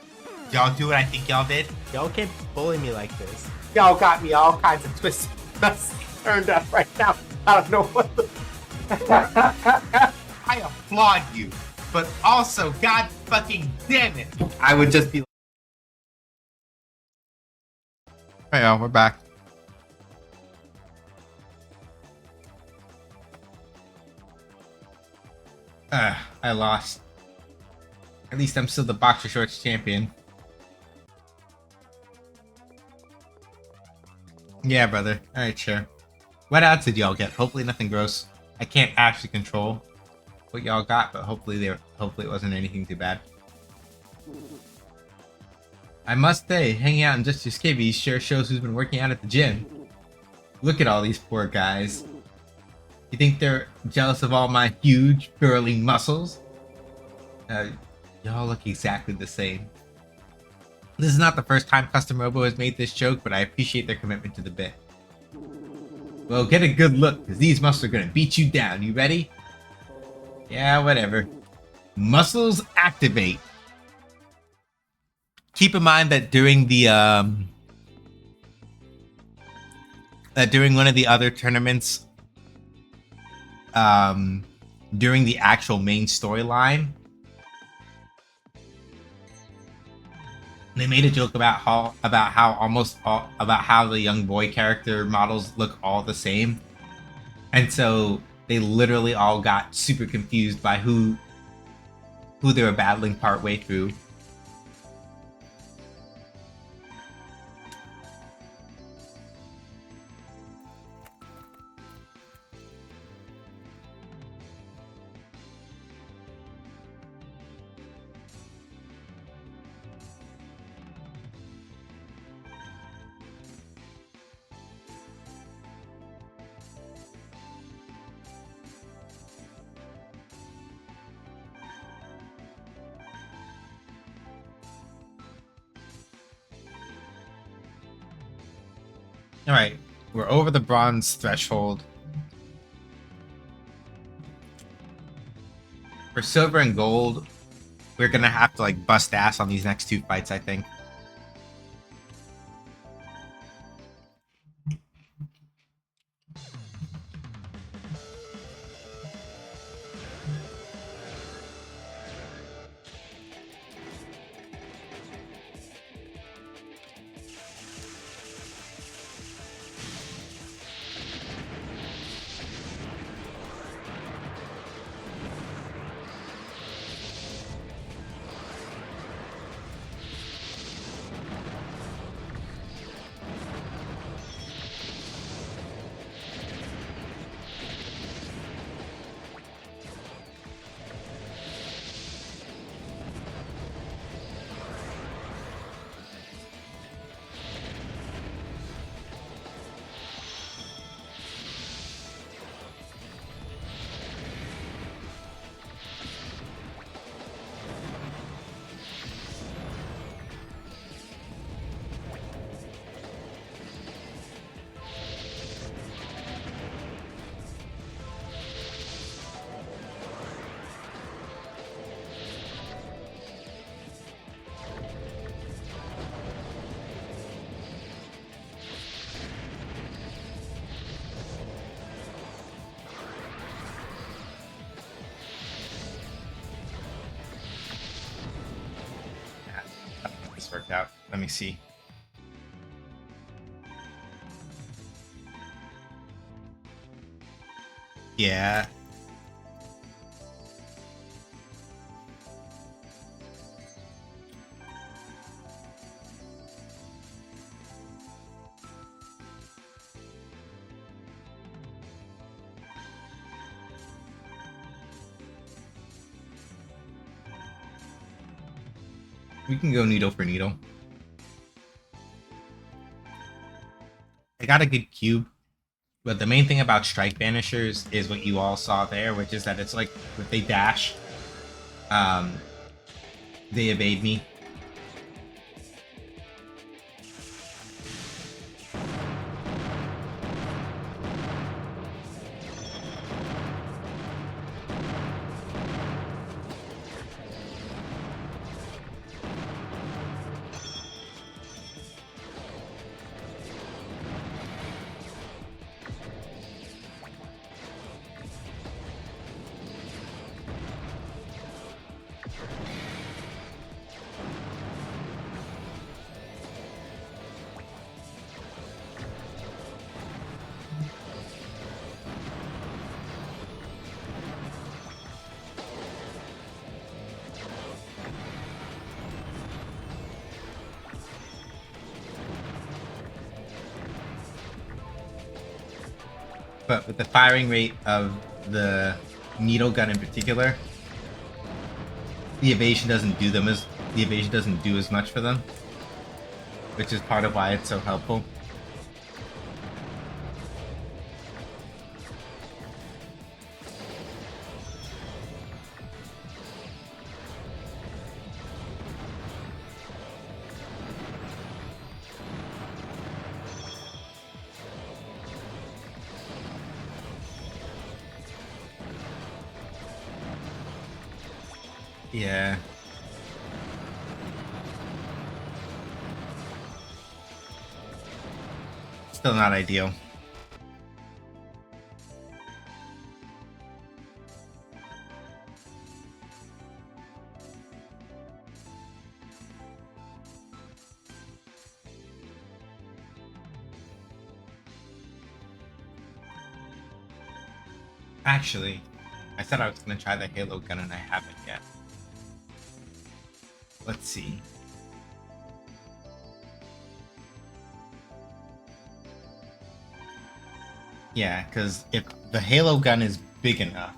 Y'all do what I think y'all did? Y'all can't bully me like this. Y'all got me all kinds of twisted turned up right now. I don't know what the... I applaud you, but also, god fucking damn it. I would just be... Hey y'all, we're back. I lost. At least I'm still the boxer shorts champion. Yeah, brother. All right, sure. What else did y'all get? Hopefully nothing gross. I can't actually control what y'all got, but hopefully it wasn't anything too bad. I must say, hanging out in Just Your Skivvies sure shows who's been working out at the gym. Look at all these poor guys. You think they're jealous of all my huge, burly muscles? Y'all look exactly the same. This is not the first time Custom Robo has made this joke, but I appreciate their commitment to the bit. Well, get a good look, because these muscles are going to beat you down. You ready? Yeah, whatever. Muscles activate. Keep in mind that during the during one of the other tournaments, during the actual main storyline, they made a joke about how the young boy character models look all the same, and so they literally all got super confused by who they were battling partway through. Alright, we're over the bronze threshold. For silver and gold, we're gonna have to like bust ass on these next two fights, I think. This worked out. Let me see. Yeah. We can go needle for needle. I got a good cube, but the main thing about Strike Banishers is what you all saw there, which is that it's like if they dash, they evade me. but with the firing rate of the needle gun in particular, the evasion doesn't do as much for them, which is part of why it's so helpful. Yeah. Still not ideal. Actually, I said I was going to try the Halo gun and I haven't yet. Let's see. Yeah, because if the Halo gun is big enough,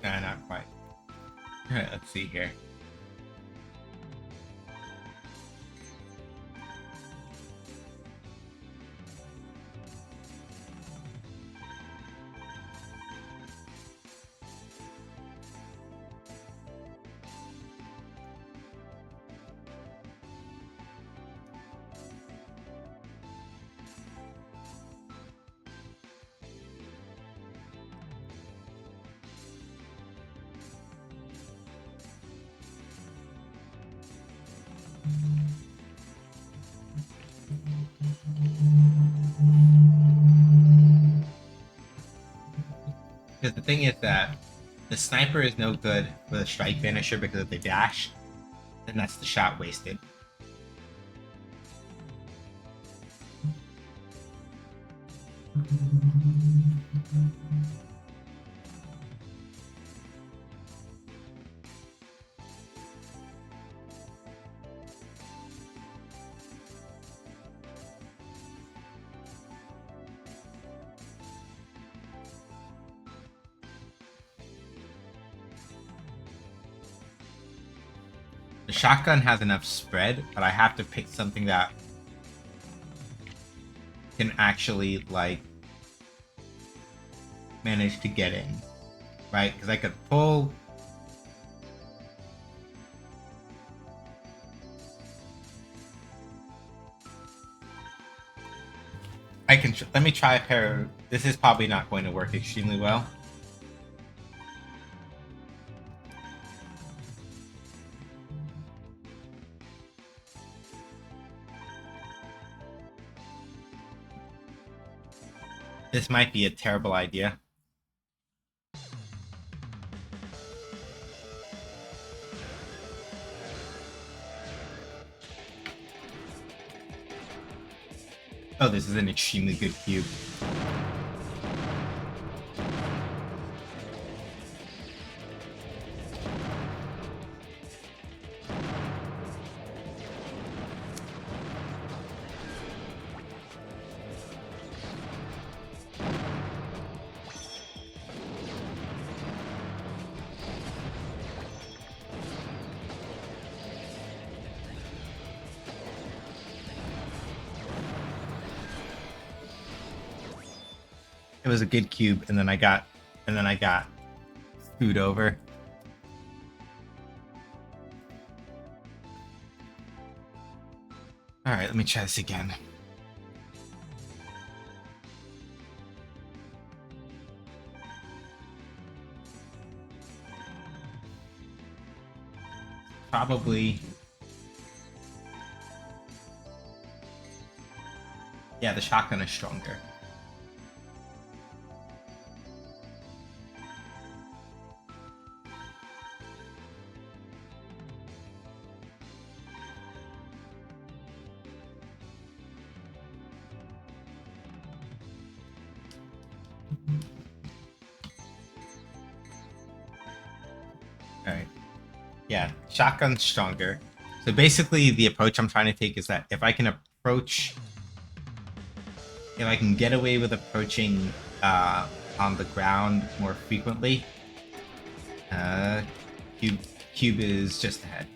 nah, not quite. Alright, let's see here. Because the thing is that the sniper is no good with a strike finisher because of the dash, and that's the shot wasted. The shotgun has enough spread, but I have to pick something that can actually, like, manage to get in, right? Because I could pull... let me try a pair of... This is probably not going to work extremely well. This might be a terrible idea. Oh, this is an extremely good cube. It was a good cube, and then I got screwed over. All right, let me try this again. Probably. Yeah, the shotgun is stronger. Alright. Yeah, shotgun's stronger. So basically the approach I'm trying to take is that if I can get away with approaching on the ground more frequently, cube is just ahead.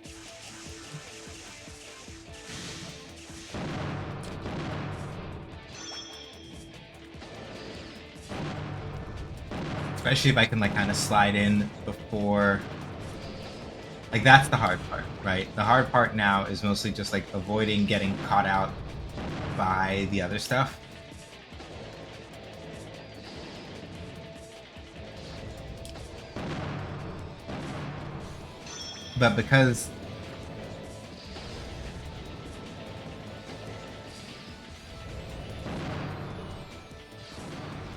Especially if I can like kind of slide in before. Like that's the hard part, right? The hard part now is mostly just like avoiding getting caught out by the other stuff. But because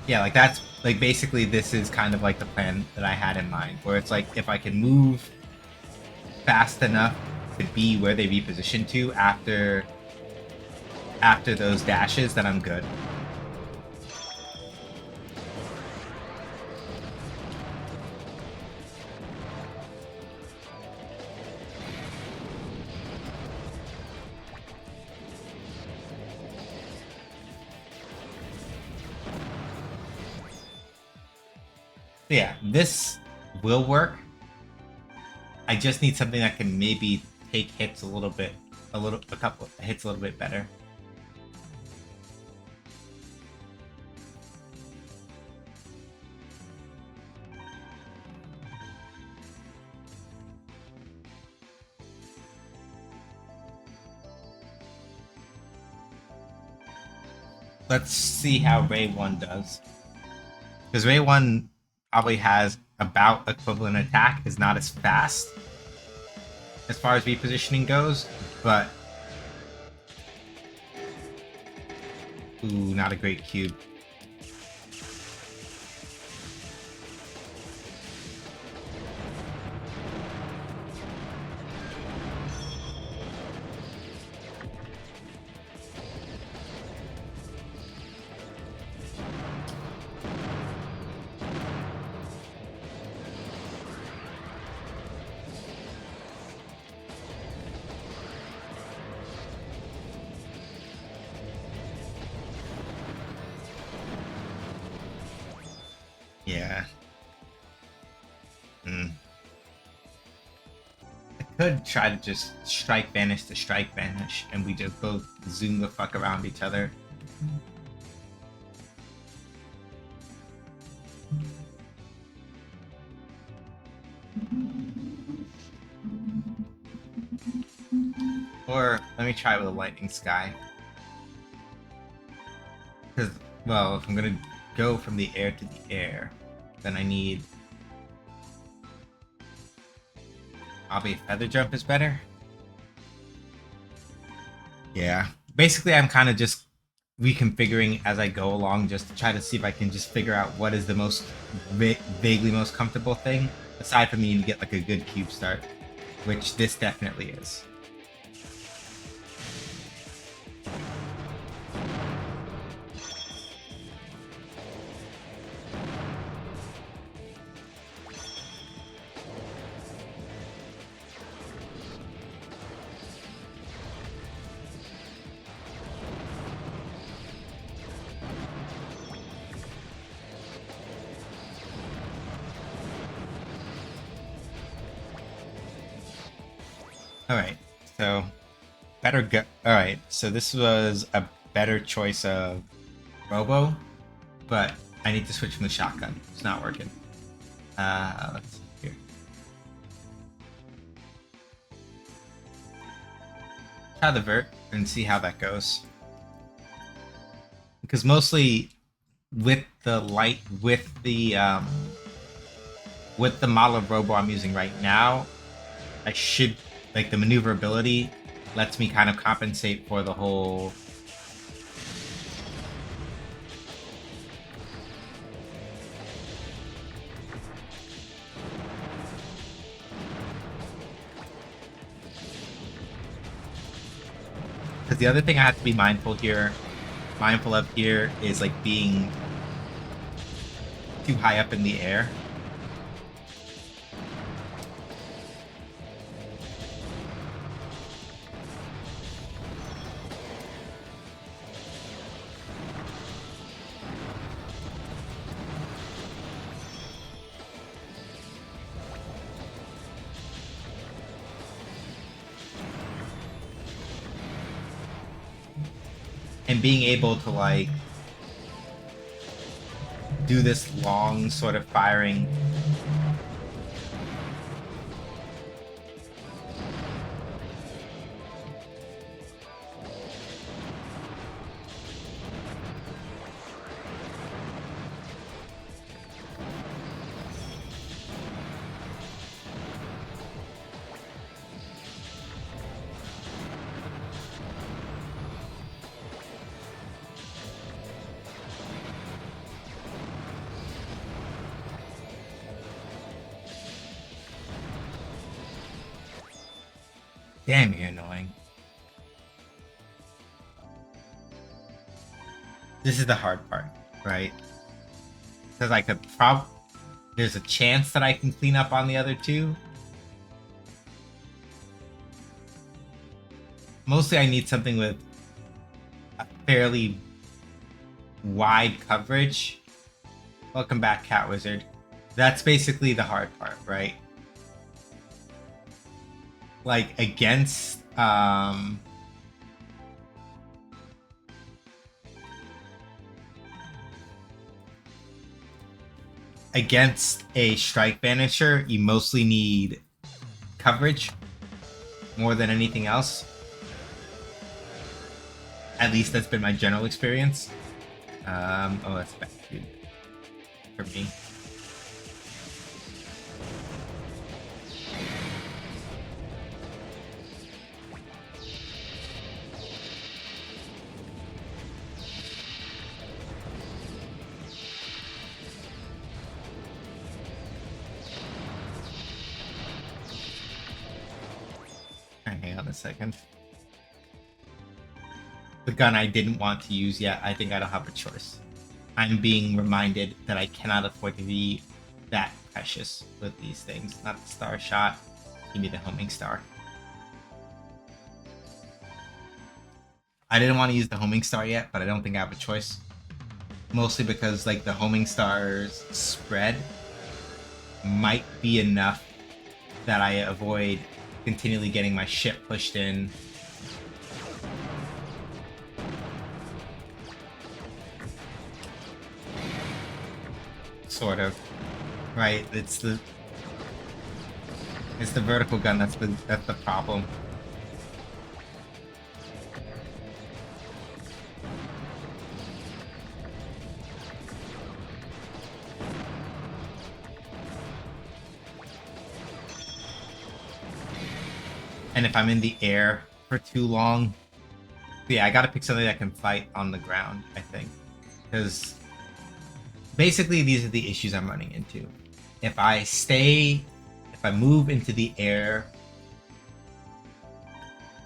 yeah, like that's like basically this is kind of like the plan that I had in mind, where it's like if I can move fast enough to be where they reposition to after those dashes, then I'm good. So yeah, this will work. I just need something that can maybe take hits a couple hits a little bit better. Let's see how Ray 1 does. Because Ray 1 probably has about equivalent attack, is not as fast as far as repositioning goes, but ooh, not a great cube. Yeah. I could try to just strike banish to strike banish, and we just both zoom the fuck around each other. Or let me try with a lightning sky. Because, well, if I'm gonna go from the air to the air, then I need probably feather jump is better. Yeah. Basically, I'm kind of just reconfiguring as I go along just to try to see if I can just figure out what is the most vaguely most comfortable thing, aside from needing to get like a good cube start, which this definitely is. Alright, so better go. Alright, so this was a better choice of robo, but I need to switch from the shotgun. It's not working. Let's see here. Try the vert and see how that goes. Because mostly with the model of robo I'm using right now, I should, like, the maneuverability lets me kind of compensate for the whole because the other thing I have to be mindful of here is like being too high up in the air. And being able to like do this long sort of firing Damn, you're annoying. This is the hard part, right? Because I could there's a chance that I can clean up on the other two. Mostly I need something with a fairly wide coverage. Welcome back, Cat Wizard. That's basically the hard part, right? Like against against a strike banisher, you mostly need coverage more than anything else. At least that's been my general experience. Oh, that's bad, dude. For me. Hang on a second. The gun I didn't want to use yet, I think I don't have a choice. I'm being reminded that I cannot afford to be that precious with these things. Not the star shot. Give me the homing star. I didn't want to use the homing star yet, but I don't think I have a choice. Mostly because like the homing star's spread might be enough that I avoid continually getting my shit pushed in. Sort of. Right, it's the vertical gun that's the problem. And if I'm in the air for too long, yeah, I gotta pick something that can fight on the ground, I think. Because basically these are the issues I'm running into. If I move into the air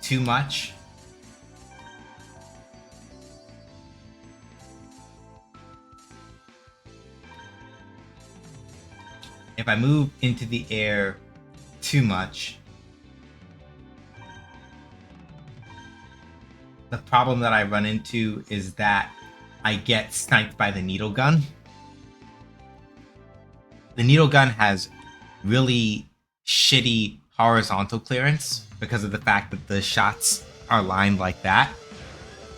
too much, the problem that I run into is that I get sniped by the needle gun. The needle gun has really shitty horizontal clearance because of the fact that the shots are lined like that.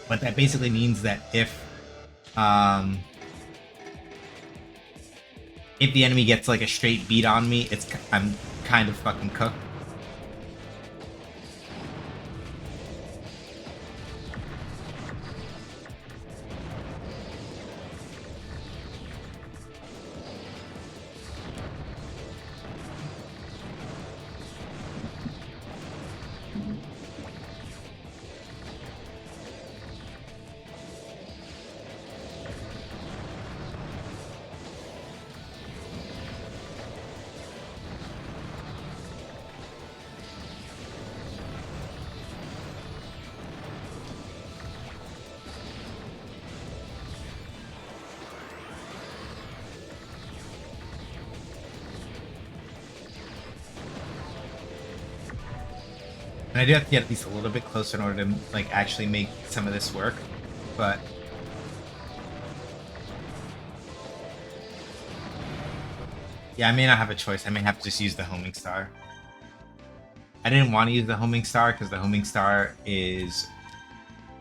But that basically means that if if the enemy gets like a straight beat on me, I'm kind of fucking cooked. And I do have to get at least a little bit closer in order to like actually make some of this work, but yeah, I may not have a choice. I may have to just use the homing star. I didn't want to use the homing star because the homing star is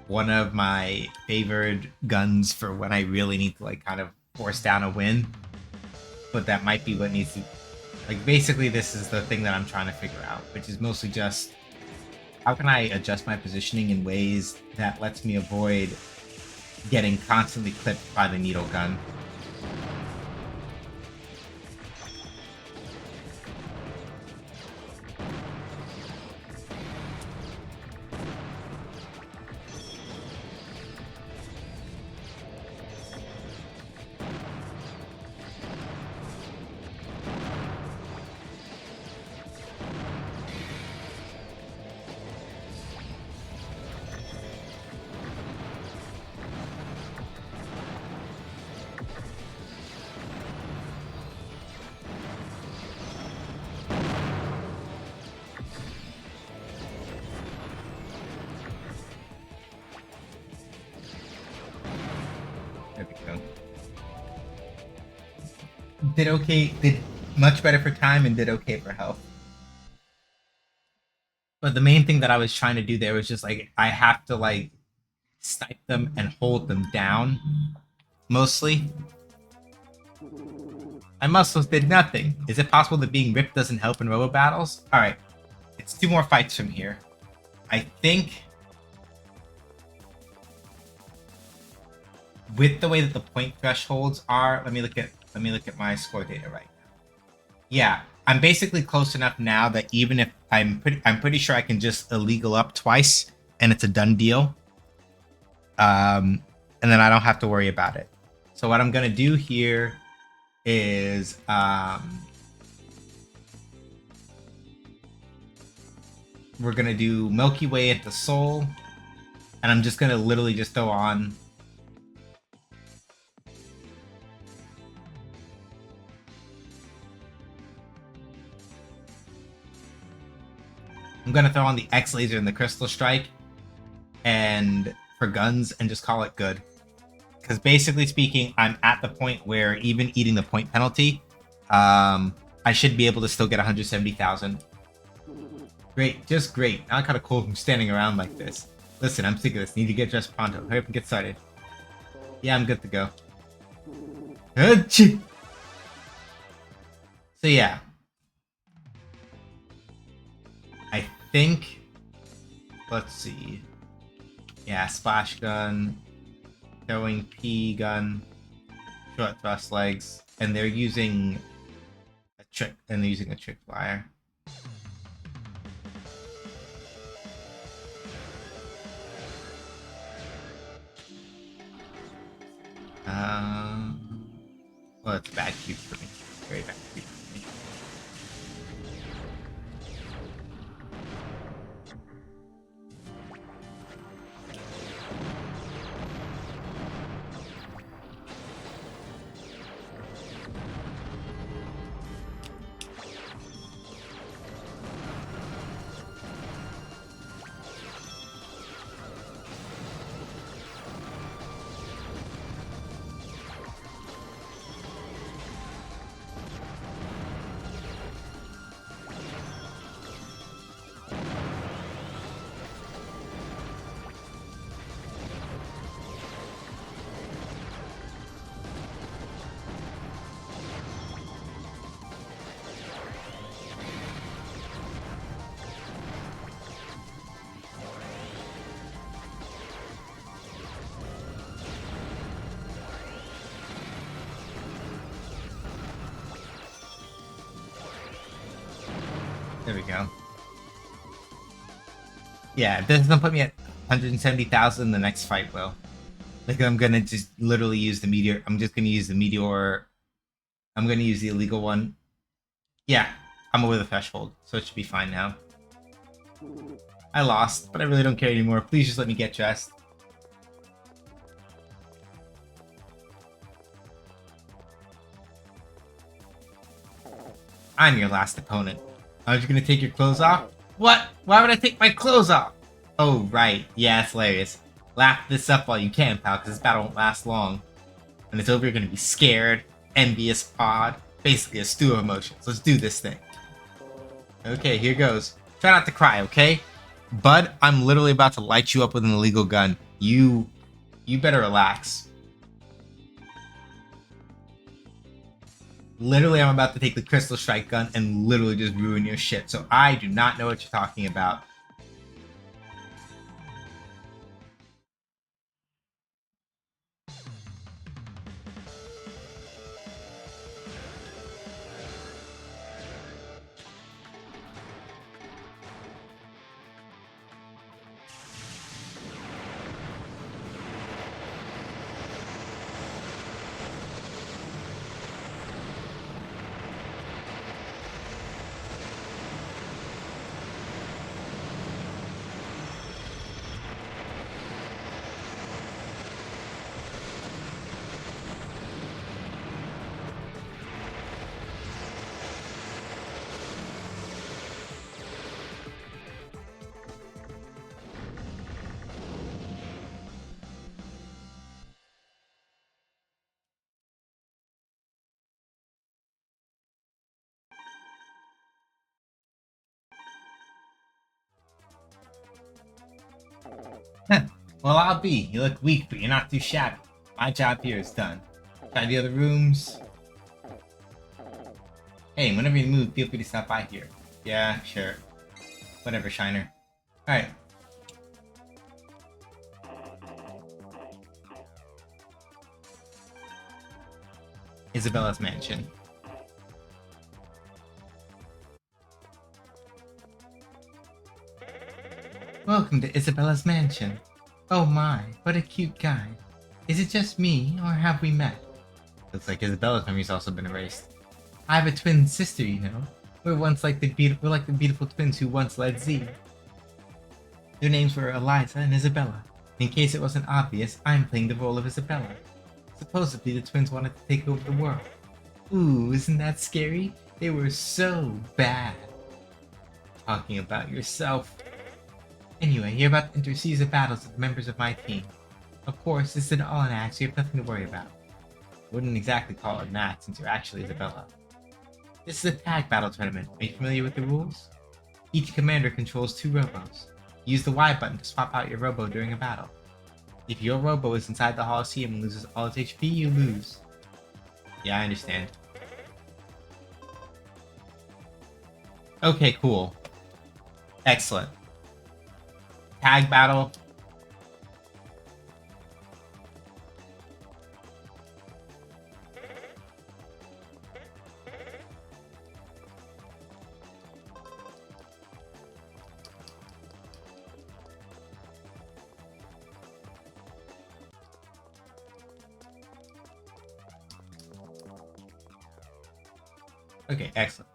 one of my favored guns for when I really need to like kind of force down a win. But that might be what needs to, like, basically this is the thing that I'm trying to figure out, which is mostly just how can I adjust my positioning in ways that lets me avoid getting constantly clipped by the needle gun. There we go. Did okay, did much better for time and did okay for health. But the main thing that I was trying to do there was just like, I have to like snipe them and hold them down, mostly. My muscles did nothing. Is it possible that being ripped doesn't help in robo battles? Alright, it's 2 more fights from here. I think with the way that the point thresholds are, let me look at my score data right now. Yeah, I'm basically close enough now that even if I'm pretty sure I can just illegal up twice and it's a done deal. And then I don't have to worry about it. So what I'm gonna do here is we're gonna do Milky Way at the Soul, and I'm just gonna literally just throw on the X Laser and the Crystal Strike and for guns and just call it good. Because basically speaking, I'm at the point where even eating the point penalty, I should be able to still get 170,000. Great, just great. Not kind of cool from standing around like this. Listen, I'm sick of this. Need to get dressed pronto. Hurry up and get started. Yeah, I'm good to go. So yeah. I think, let's see. Yeah, splash gun, throwing P gun, short thrust legs, and they're using a trick flyer. Well, it's a bad cube for me. Very bad cube for me. we go. Yeah, if this doesn't put me at 170,000, the next fight will. Like, I'm gonna just literally use the meteor. I'm just gonna use the meteor. I'm gonna use the illegal one. Yeah, I'm over the threshold, so it should be fine now. I lost, but I really don't care anymore. Please just let me get dressed. I'm your last opponent. Aren't you gonna take your clothes off? What? Why would I take my clothes off? Oh, right. Yeah, it's hilarious. Laugh this up while you can, pal, because this battle won't last long. When it's over, you're gonna be scared, envious, odd, basically a stew of emotions. Let's do this thing. Okay, here goes. Try not to cry, okay? Bud, I'm literally about to light you up with an illegal gun. You better relax. Literally, I'm about to take the Crystal Strike gun and literally just ruin your shit. So I do not know what you're talking about. Well, I'll be. You look weak, but you're not too shabby. My job here is done. Try the other rooms. Hey, whenever you move, feel free to stop by here. Yeah, sure. Whatever, Shiner. Alright. Isabella's mansion. Welcome to Isabella's mansion. Oh my, what a cute guy. Is it just me, or have we met? Looks like Isabella's memory's also been erased. I have a twin sister, you know. We're like the beautiful twins who once led Z. Their names were Eliza and Isabella. In case it wasn't obvious, I'm playing the role of Isabella. Supposedly the twins wanted to take over the world. Ooh, isn't that scary? They were so bad. Talking about yourself. Anyway, you're about to enter a series of battles with members of my team. Of course, this is all an act, so you have nothing to worry about. I wouldn't exactly call it an act since you're actually Isabella. This is a tag battle tournament. Are you familiar with the rules? Each commander controls 2 robos. Use the Y button to swap out your robo during a battle. If your robo is inside the Coliseum and loses all its HP, you lose. Yeah, I understand. Okay, cool. Excellent. Tag battle. Okay, excellent.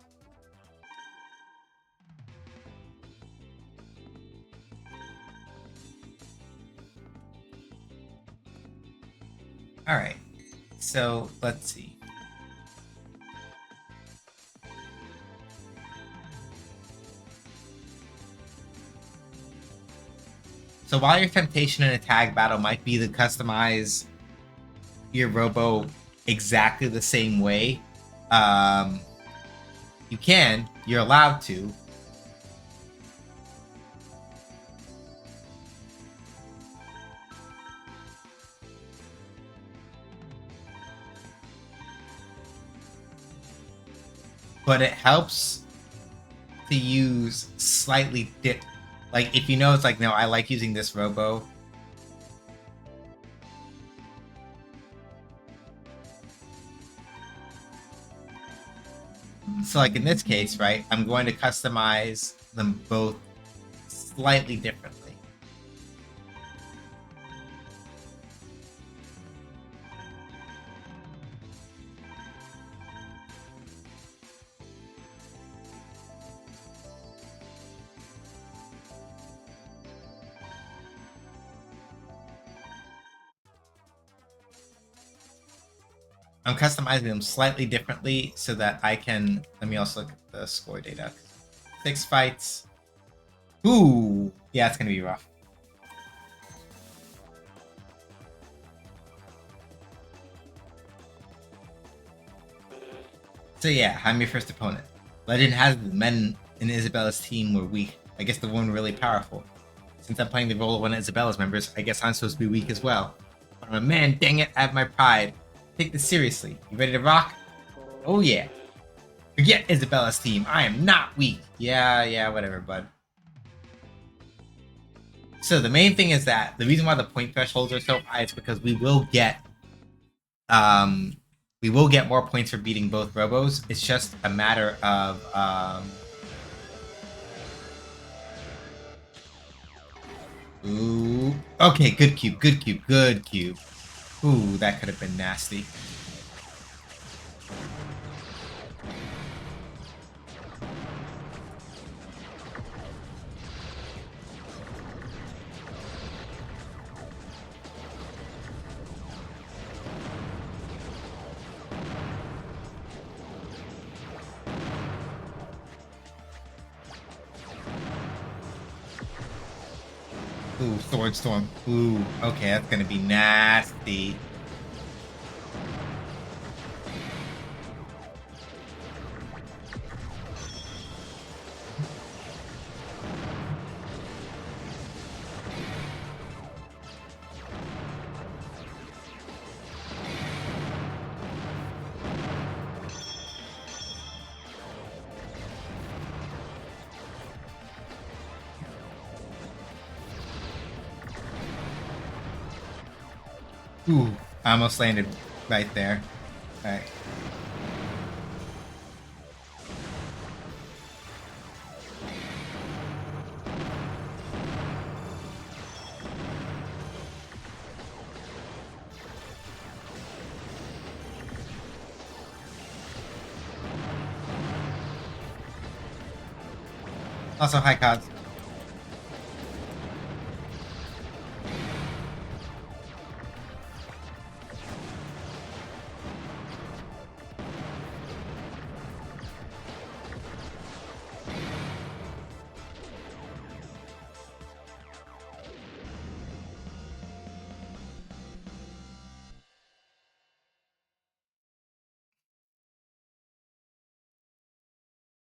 Alright, so let's see. So while your temptation in a tag battle might be to customize your robo exactly the same way, you're allowed to. But it helps to use slightly like if you know it's like, no, I like using this robo. So like in this case, right, I'm going to customize them both slightly differently. I'm customizing them slightly differently so that I can. Let me also look at the score data. 6 fights. Ooh, yeah, it's gonna be rough. So yeah, I'm your first opponent. Legend has the men in Isabella's team were weak. I guess the one really powerful. Since I'm playing the role of one of Isabella's members, I guess I'm supposed to be weak as well. But I'm a man, dang it, I have my pride. Take this seriously. You ready to rock? Oh yeah. Forget Isabella's team. I am not weak. Yeah, whatever, bud. So the main thing is that the reason why the point thresholds are so high is because we will get more points for beating both robos. It's just a matter of ooh. Okay, good cube, good cube, good cube. Ooh, that could have been nasty. Ooh, Sword Storm. Ooh, okay, that's gonna be nasty. Ooh, I almost landed right there. Alright. Also, hi, Cods.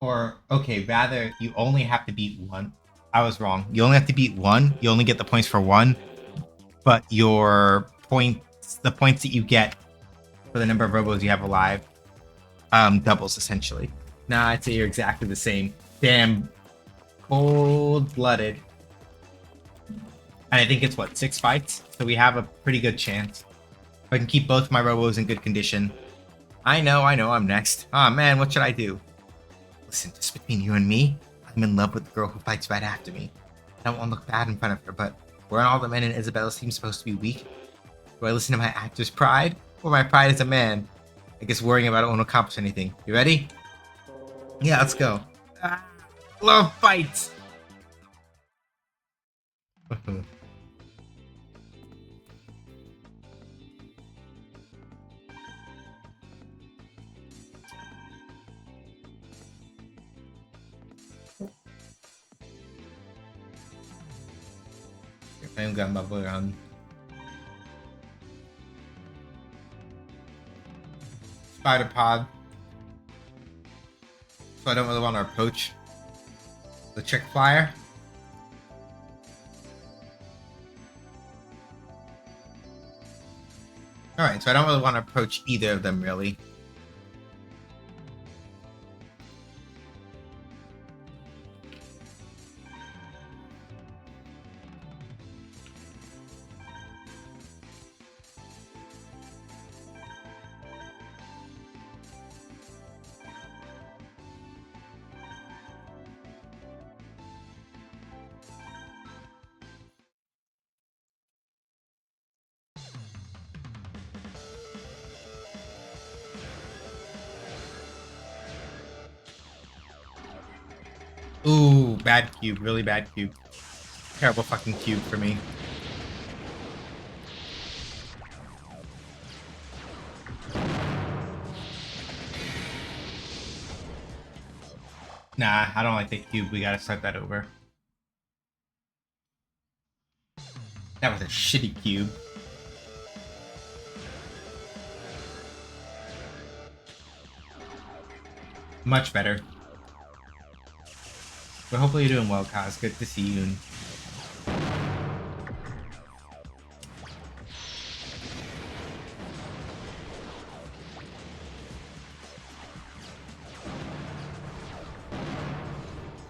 Or, okay, rather, you only have to beat one. I was wrong. You only have to beat one. You only get the points for one. But the points that you get for the number of robos you have alive, doubles essentially. Nah, I'd say you're exactly the same. Damn, cold-blooded. And I think it's what, 6 fights? So we have a pretty good chance. If I can keep both my robos in good condition. I know, I'm next. Aw, man, what should I do? Listen, just between you and me, I'm in love with the girl who fights right after me. I don't want to look bad in front of her, but weren't all the men in Isabella's team supposed to be weak? Do I listen to my actor's pride? Or my pride as a man? I guess worrying about it won't accomplish anything. You ready? Yeah, let's go. Ah, love fights! I'm gonna bubble around. Spider pod. So I don't really want to approach the trick flyer. Alright, so I don't really want to approach either of them really. Ooh, bad cube. Really bad cube. Terrible fucking cube for me. Nah, I don't like the cube. We gotta start that over. That was a shitty cube. Much better. But hopefully you're doing well, Kaz. Good to see you.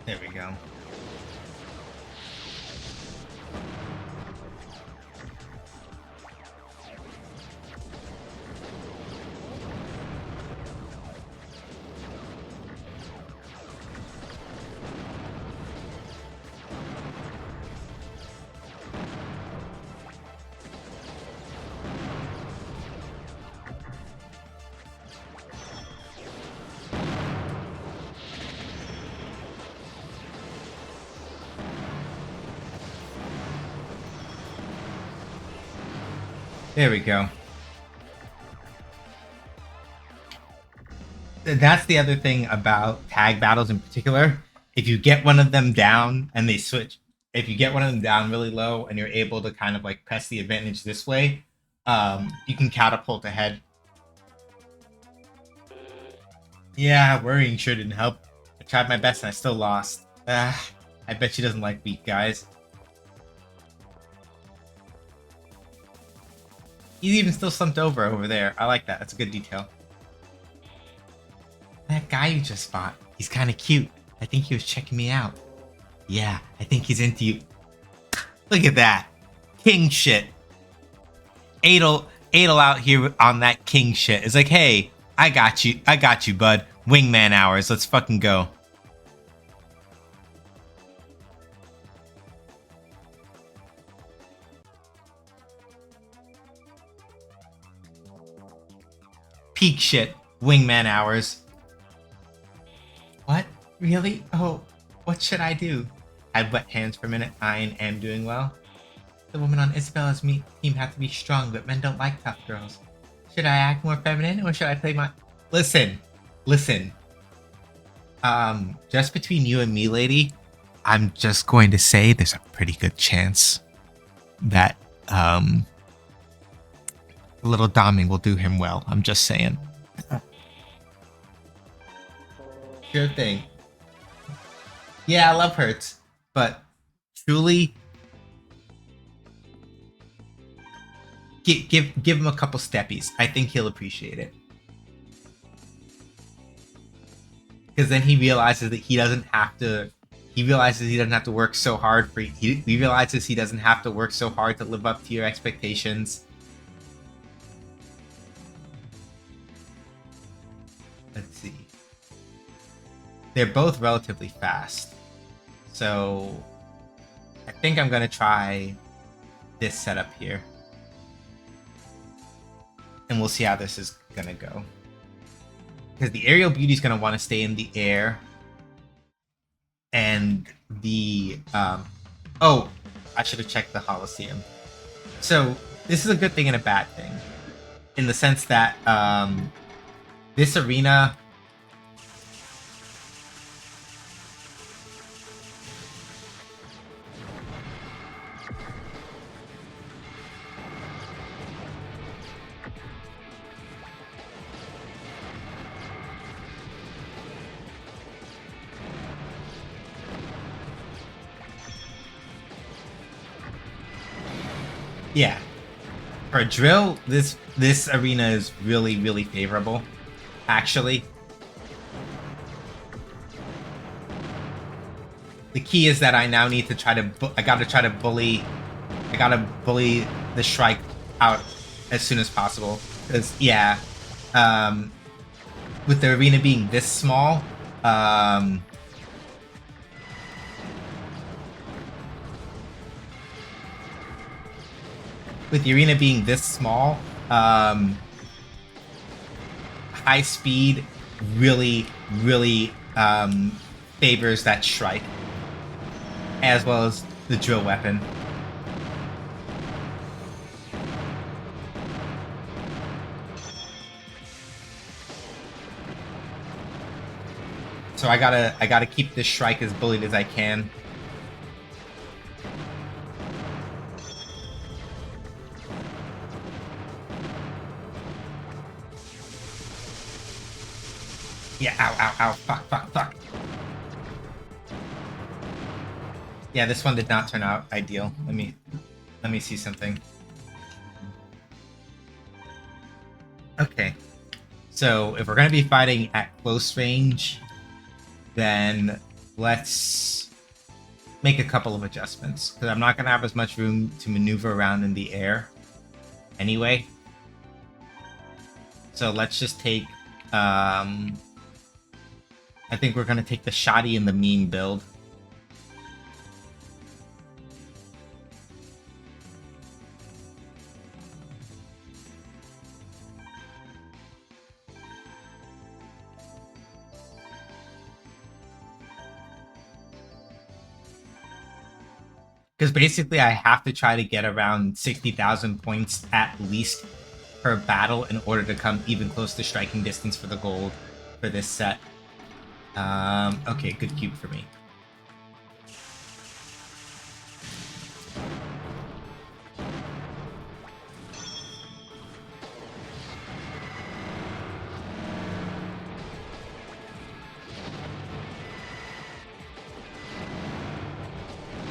There we go. There we go. That's the other thing about tag battles in particular. If you get one of them down and they switch, if you get one of them down really low and you're able to kind of like press the advantage this way, you can catapult ahead. Yeah, worrying sure didn't help. I tried my best and I still lost. I bet she doesn't like weak guys. He's even still slumped over there. I like that. That's a good detail. That guy you just fought, he's kind of cute. I think he was checking me out. Yeah, I think he's into you. Look at that. King shit. Adel out here on that king shit. It's like, hey, I got you, bud. Wingman hours. Let's fucking go. Peak shit. Wingman hours. What? Really? Oh, what should I do? I have wet hands for a minute. I am doing well. The woman on Isabella's team have to be strong, but men don't like tough girls. Should I act more feminine or should I play my... Listen. Just between you and me, lady, I'm just going to say there's a pretty good chance that, a little doming will do him well. I'm just saying. Sure thing. Yeah, love hurts, but truly, give him a couple steppies. I think he'll appreciate it. Because then he realizes that he doesn't have to. He realizes he doesn't have to work so hard for. He realizes he doesn't have to work so hard to live up to your expectations. Let's see. They're both relatively fast. So I think I'm going to try this setup here. And we'll see how this is going to go. Because the aerial beauty is going to want to stay in the air. And the... oh, I should have checked the Holosseum. So this is a good thing and a bad thing. In the sense that this arena... Yeah. For a drill, this arena is really favorable, actually. The key is that I now need to try to I gotta bully the Shrike out as soon as possible. Because yeah, with the arena being this small, high speed really favors that strike, as well as the drill weapon. So I gotta keep this strike as bullied as I can. Yeah, ow, ow, ow, fuck. Yeah, this one did not turn out ideal. Let me see something. Okay. So if we're gonna be fighting at close range, then let's make a couple of adjustments, because I'm not gonna have as much room to maneuver around in the air anyway. So let's just take I think we're gonna take the shoddy and the meme build. Because basically I have to try to get around 60,000 points at least per battle in order to come even close to striking distance for the gold for this set. Okay, good cube for me.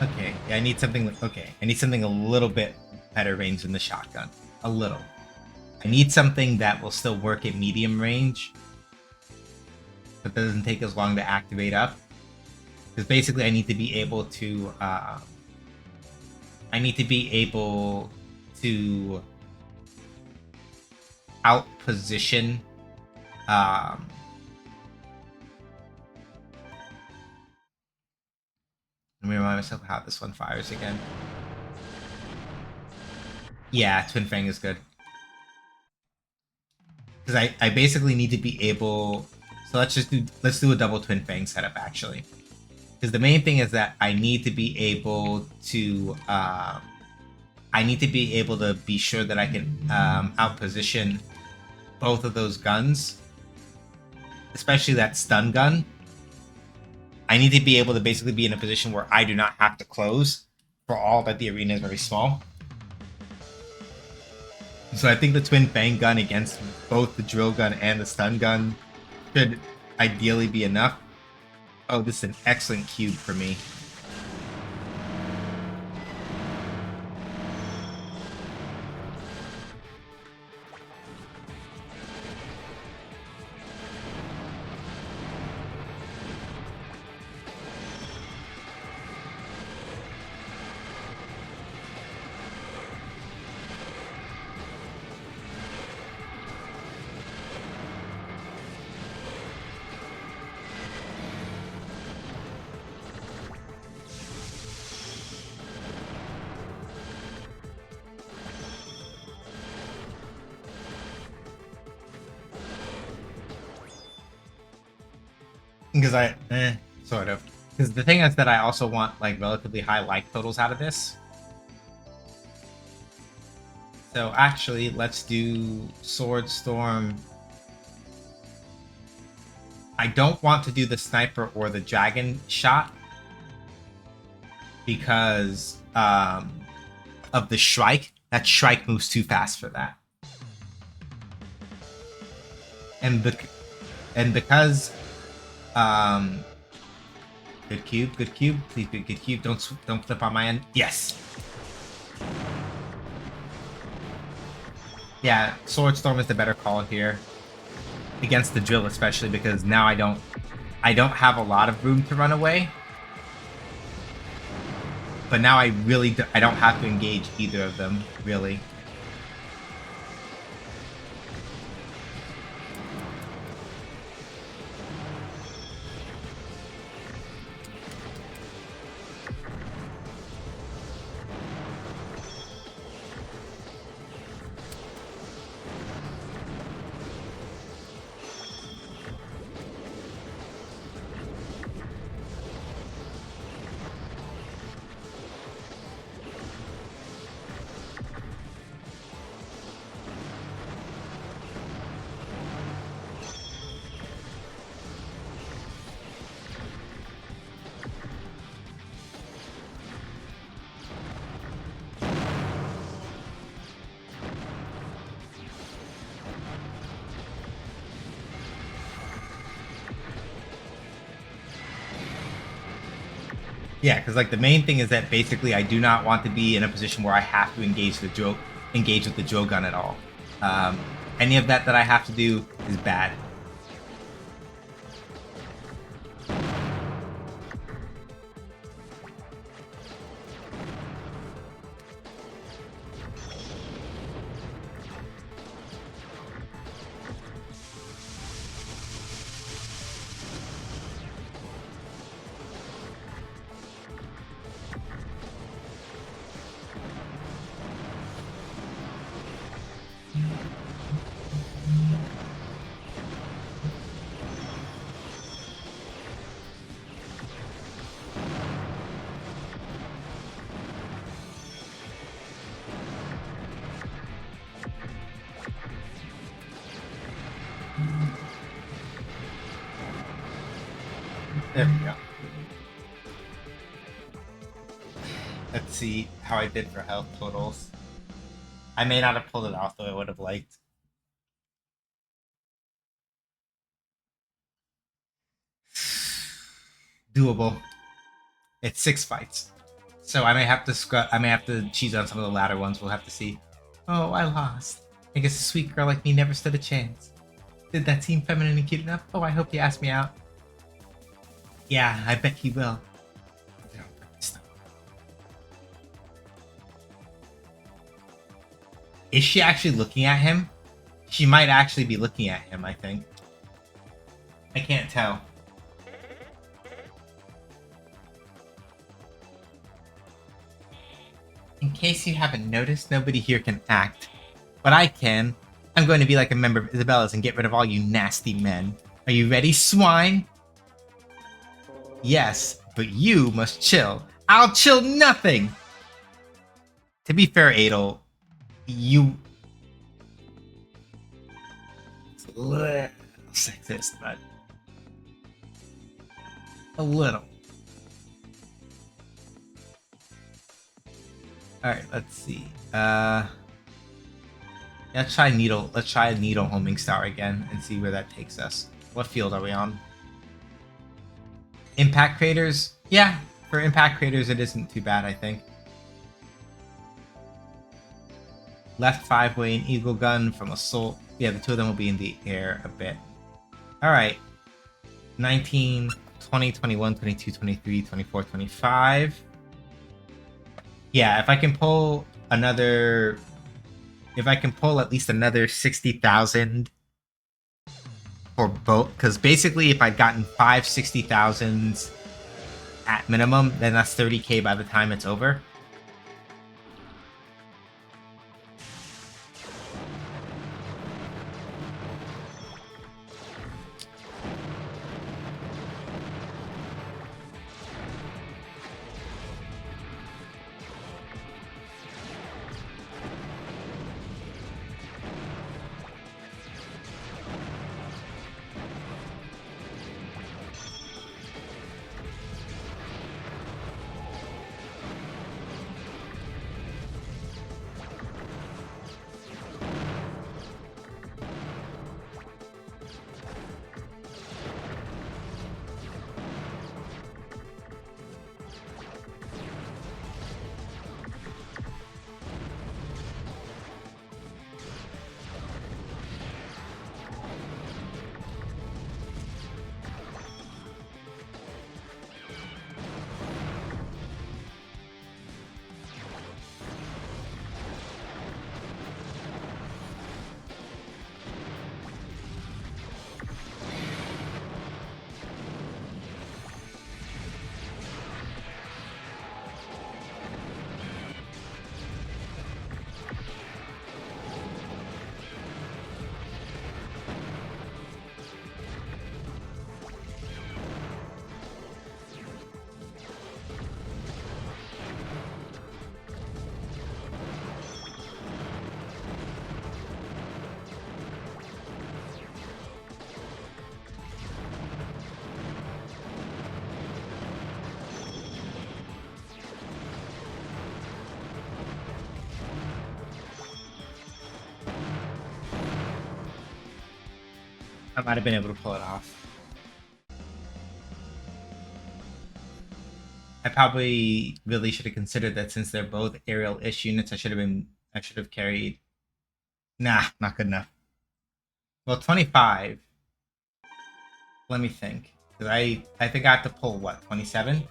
Okay, yeah, I need something like, okay, I need something a little bit better range than the shotgun. A little. I need something that will still work at medium range, but doesn't take as long to activate up. Because basically I need to be able to, outposition, let me remind myself how this one fires again. Yeah, Twin Fang is good. Because I basically need to be able... So let's do a double Twin Fang setup, actually. Because the main thing is that I need to be able to... be sure that I can outposition both of those guns. Especially that stun gun. I need to be able to basically be in a position where I do not have to close, for all that the arena is very small. So I think the Twin Fang gun against both the drill gun and the stun gun should ideally be enough. Oh, this is an excellent cube for me. Because sort of. Because the thing is that I also want, like, relatively high like totals out of this. So actually, let's do Sword Storm. I don't want to do the sniper or the dragon shot because of the Shrike. That Shrike moves too fast for that. And because good cube, please be a good cube. Don't flip on my end. Yes. Yeah, Sword Storm is the better call here against the drill, especially because now I don't have a lot of room to run away. But now I don't have to engage either of them, really. Yeah, because like the main thing is that basically I do not want to be in a position where I have to engage with the drill gun at all. Any of that I have to do is bad. There we go. Let's see how I did for health totals. I may not have pulled it off, though I would have liked. Doable. It's 6 fights. So I may have to cheese on some of the latter ones. We'll have to see. Oh, I lost. I guess a sweet girl like me never stood a chance. Did that seem feminine and cute enough? Oh, I hope you asked me out. Yeah, I bet he will. Is she actually looking at him? She might actually be looking at him, I think. I can't tell. In case you haven't noticed, nobody here can act. But I can. I'm going to be like a member of Isabella's and get rid of all you nasty men. Are you ready, swine? Yes, but you must chill. I'll chill nothing! To be fair, Adel, you... It's a little sexist, but... a little. Alright, let's see. Let's try needle homing star again and see where that takes us. What field are we on? Impact craters? Yeah, for impact craters it isn't too bad, I think. Left 5-way and eagle gun from assault. Yeah, the two of them will be in the air a bit. Alright. 19, 20, 21, 22, 23, 24, 25. Yeah, if I can pull another... If I can pull at least another 60,000 for both... Because basically if I'd gotten 5 60,000s at minimum, then that's 30k by the time it's over. I might have been able to pull it off. I probably really should have considered that since they're both aerial-ish units, I should have carried. Nah, not good enough. Well, 25. Let me think. Because I think I have to pull, what, 27?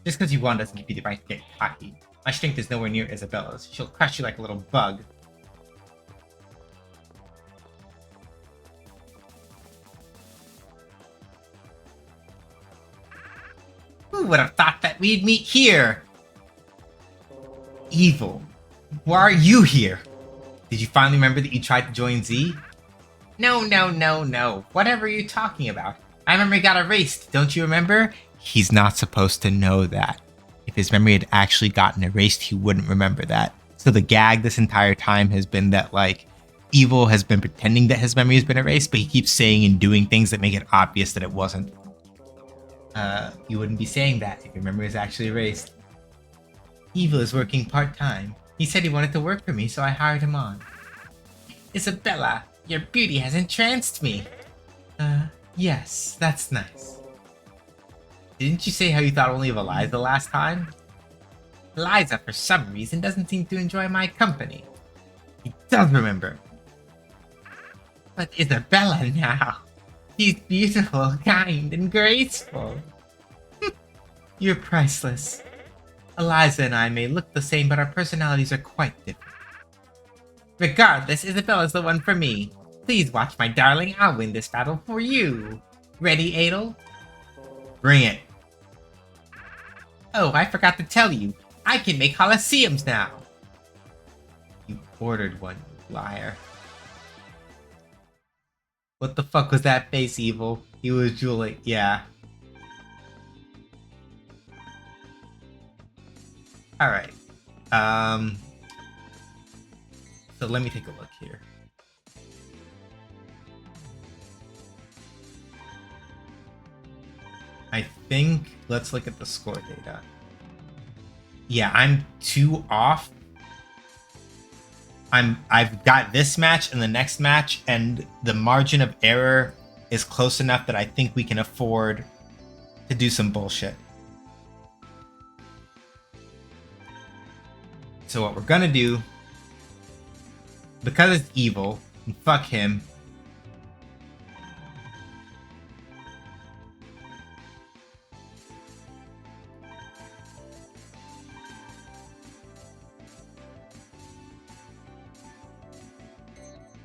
Just because you want doesn't give you the right to get cocky. My strength is nowhere near Isabella's. She'll crush you like a little bug. Who would have thought that we'd meet here? Evil. Why are you here? Did you finally remember that you tried to join Z? No. Whatever are you talking about? My memory got erased, don't you remember? He's not supposed to know that. If his memory had actually gotten erased, he wouldn't remember that. So the gag this entire time has been that, like, Evil has been pretending that his memory has been erased, but he keeps saying and doing things that make it obvious that it wasn't. You wouldn't be saying that if your memory was actually erased. Evil is working part-time. He said he wanted to work for me, so I hired him on. Isabella, your beauty has entranced me. Yes, that's nice. Didn't you say how you thought only of Eliza last time? Eliza, for some reason, doesn't seem to enjoy my company. He does remember. But Isabella now. She's beautiful, kind, and graceful. You're priceless. Eliza and I may look the same, but our personalities are quite different. Regardless, Isabella's the one for me. Please watch, my darling. I'll win this battle for you. Ready, Adel? Bring it. Oh, I forgot to tell you. I can make Colosseums now. You ordered one, you liar. What the fuck was that face, Evil? He was drooling. Yeah. Alright. So let me take a look here. I think, let's look at the score data. Yeah, I'm 2 off. I've got this match and the next match, and the margin of error is close enough that I think we can afford to do some bullshit. So what we're gonna do, because it's Evil, and fuck him,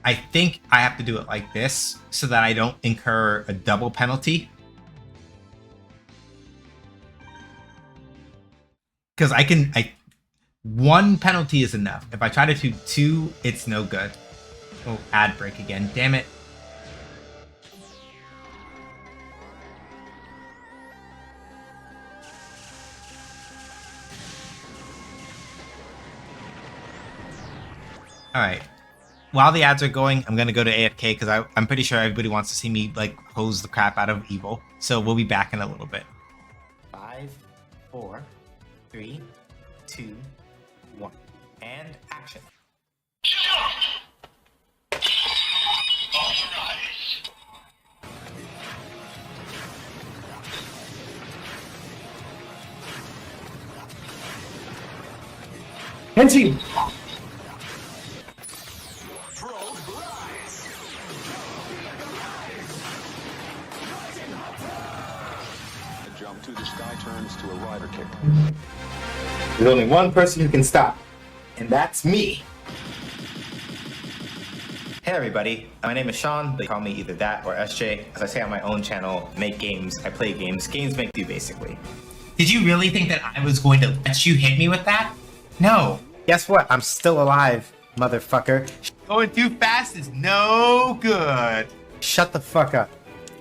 I think I have to do it like this so that I don't incur a double penalty. Because one penalty is enough. If I try to do 2, it's no good. Oh, ad break again. Damn it. Alright. While the ads are going, I'm going to go to AFK because I'm pretty sure everybody wants to see me, like, hose the crap out of Evil. So we'll be back in a little bit. 5, 4, 3, 2, 1. And action. Henty! To the sky turns to a rider kick. There's only one person who can stop, and that's me. Hey everybody, my name is Sean. They call me either that or SJ. As I say on my own channel, make games, I play games. Games make do, basically. Did you really think that I was going to let you hit me with that? No. Guess what? I'm still alive, motherfucker. Going too fast is no good. Shut the fuck up.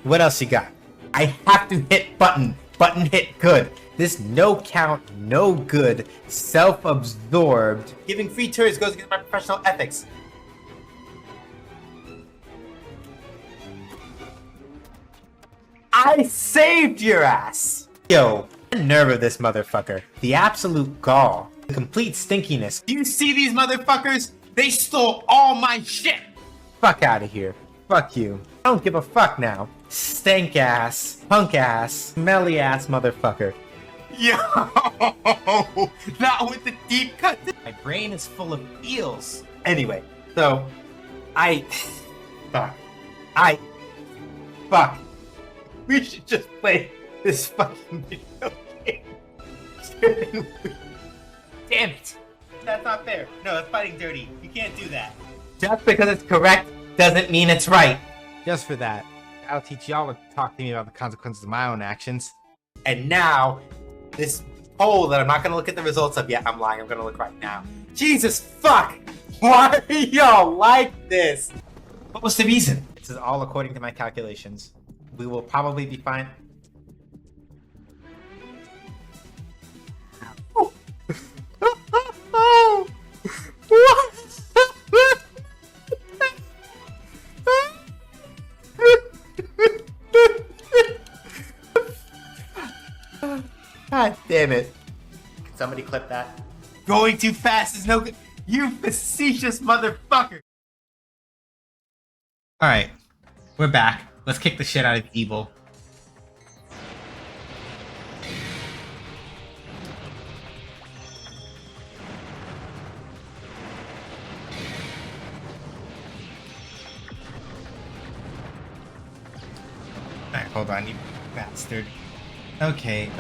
What else you got? I have to hit button. Button hit good. This no count, no good, self-absorbed. Giving free turns goes against my professional ethics. I saved your ass! Yo, the nerve of this motherfucker. The absolute gall. The complete stinkiness. Do you see these motherfuckers? They stole all my shit! Fuck out of here. Fuck you. I don't give a fuck now. Stank ass, punk ass, smelly ass motherfucker. Yo! Not with the deep cut. My brain is full of eels. Anyway, so fuck. Fuck. We should just play this fucking video game. Damn it. That's not fair. No, that's fighting dirty. You can't do that. Just because it's correct doesn't mean it's right. Just for that, I'll teach y'all to talk to me about the consequences of my own actions. And now, this poll that I'm not going to look at the results of yet, I'm lying, I'm going to look right now. Jesus fuck! Why are y'all like this? What was the reason? This is all according to my calculations. We will probably be fine. God damn it. Can somebody clip that? Going too fast is no good. You facetious motherfucker. Alright, we're back. Let's kick the shit out of evil. Alright, hold on, you bastard. Okay.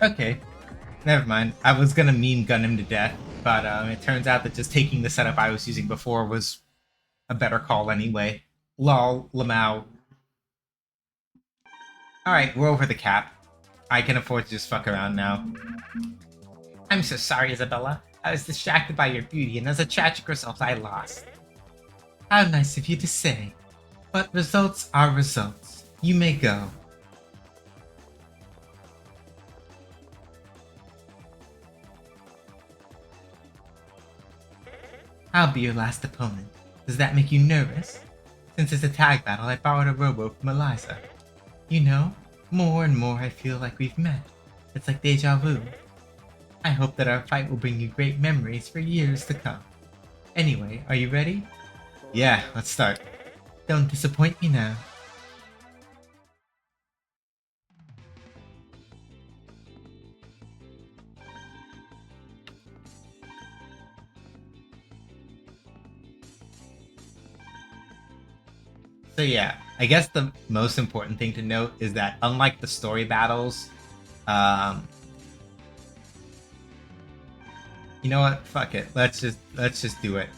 Okay, never mind. I was gonna meme gun him to death, but it turns out that just taking the setup I was using before was a better call anyway. Lol, Lamau. Alright, we're over the cap. I can afford to just fuck around now. I'm so sorry, Isabella. I was distracted by your beauty, and as a tragic result, I lost. How nice of you to say. But results are results. You may go. I'll be your last opponent. Does that make you nervous? Since it's a tag battle, I borrowed a robo from Eliza. You know, more and more I feel like we've met. It's like deja vu. I hope that our fight will bring you great memories for years to come. Anyway, are you ready? Yeah, let's start. Don't disappoint me now. So yeah, I guess the most important thing to note is that unlike the story battles, you know what? Fuck it. Let's just do it.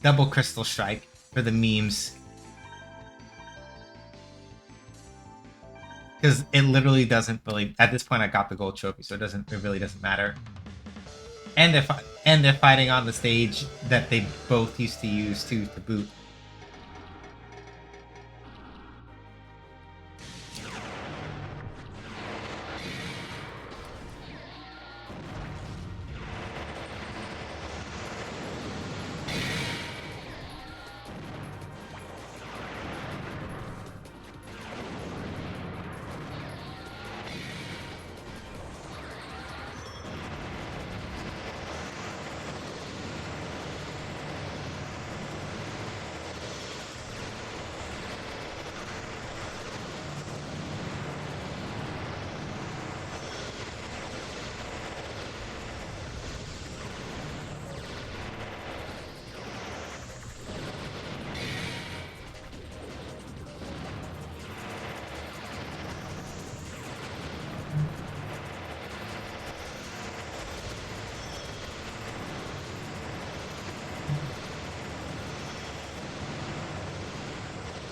Double crystal strike for the memes. Because it literally doesn't really. At this point, I got the gold trophy, so it really doesn't matter. And they're fighting on the stage that they both used to use to boot.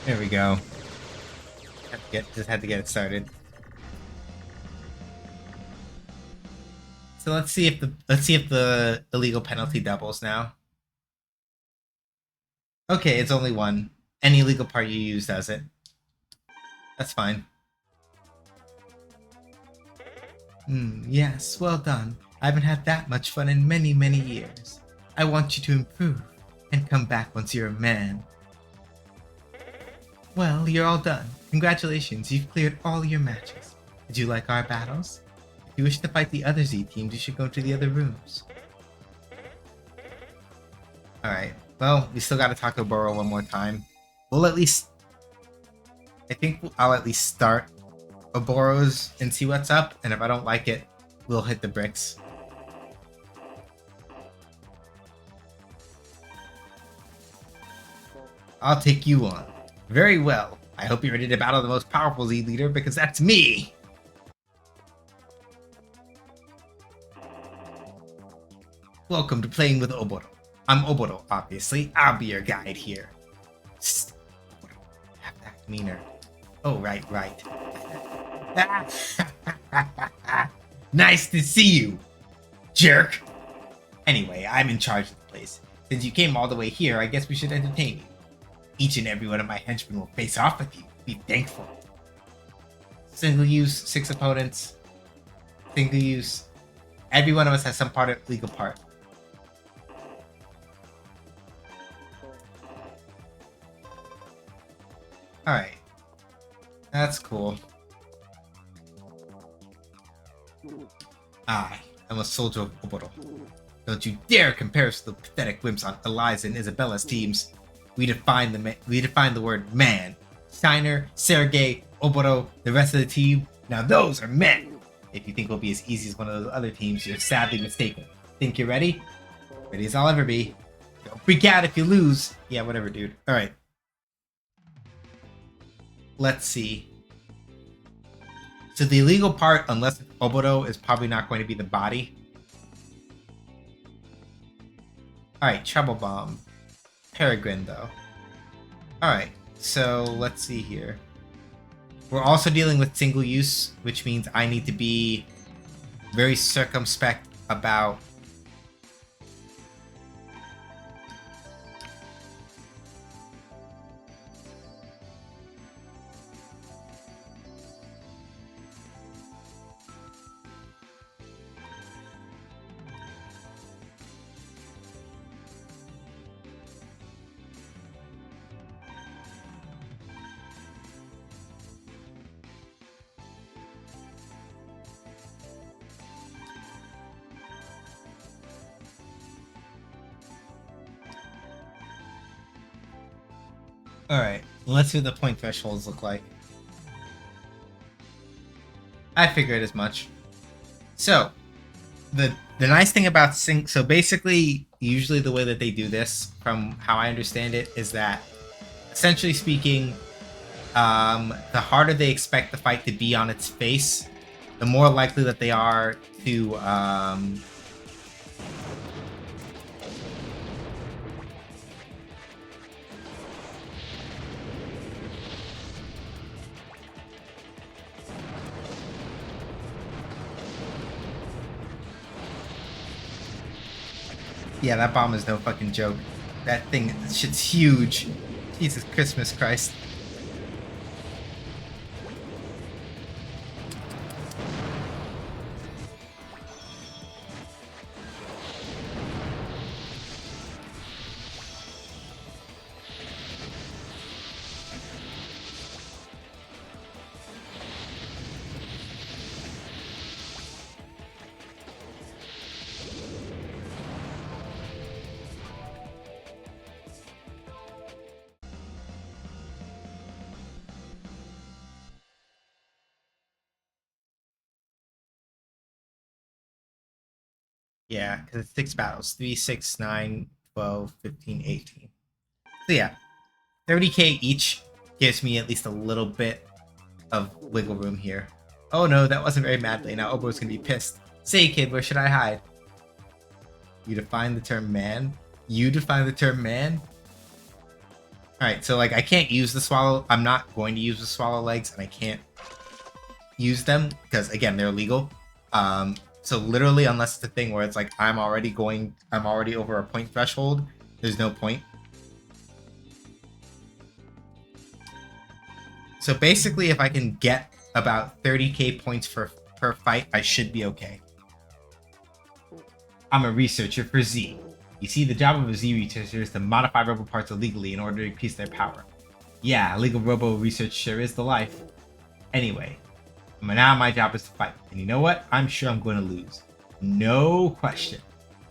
There we go. Just had to get it started. So let's see if the illegal penalty doubles now. Okay, it's only one. Any illegal part you use does it. That's fine. Yes, well done. I haven't had that much fun in many, many years. I want you to improve and come back once you're a man. Well, you're all done. Congratulations, you've cleared all your matches. Did you like our battles? If you wish to fight the other Z teams, you should go to the other rooms. Alright, well, we still gotta talk to Boro one more time. We'll at least... I think I'll at least start Oboro's and see what's up, and if I don't like it, we'll hit the bricks. I'll take you on. Very well. I hope you're ready to battle the most powerful Z leader, because that's me! Welcome to playing with Oboro. I'm Oboro, obviously. I'll be your guide here. Psst. Have that demeanor. Oh, right. Nice to see you, jerk! Anyway, I'm in charge of the place. Since you came all the way here, I guess we should entertain you. Each and every one of my henchmen will face off with you. Be thankful. Single use, 6 opponents. Single use. Every one of us has some part of legal part. Alright. That's cool. I am a soldier of Oboro. Don't you dare compare us to the pathetic wimps on Eliza and Isabella's teams. We define the word man. Steiner, Sergei, Oboro, the rest of the team. Now those are men. If you think we'll be as easy as one of those other teams, you're sadly mistaken. Think you're ready? Ready as I'll ever be. Don't freak out if you lose. Yeah, whatever, dude. Alright. Let's see. So the illegal part, unless Oboro, is probably not going to be the body. Alright, Trouble Bomb. Peregrine, though. Alright, so let's see here. We're also dealing with single use, which means I need to be very circumspect about Alright, let's see what the point thresholds look like. I figured as much. So, the nice thing about so basically, usually the way that they do this, from how I understand it, is that, essentially speaking, the harder they expect the fight to be on its face, the more likely that they are to, yeah, that bomb is no fucking joke. That shit's huge. Jesus Christmas Christ. Yeah, because it's 6 battles. 3, 6, 9, 12, 15, 18. So yeah, 30k each gives me at least a little bit of wiggle room here. Oh no, that wasn't very madly. Now Obo's gonna be pissed. Say, kid, where should I hide? You define the term man? You define the term man? Alright, so like I can't use the swallow. I'm not going to use the swallow legs, and I can't use them because again they're illegal. So literally, unless it's a thing where it's like I'm already over a point threshold, there's no point. So basically, if I can get about 30k points per fight, I should be okay. I'm a researcher for Z. You see, the job of a Z researcher is to modify robo parts illegally in order to increase their power. Yeah, illegal robo research sure is the life. Anyway, now my job is to fight. And you know what? I'm sure I'm going to lose. No question.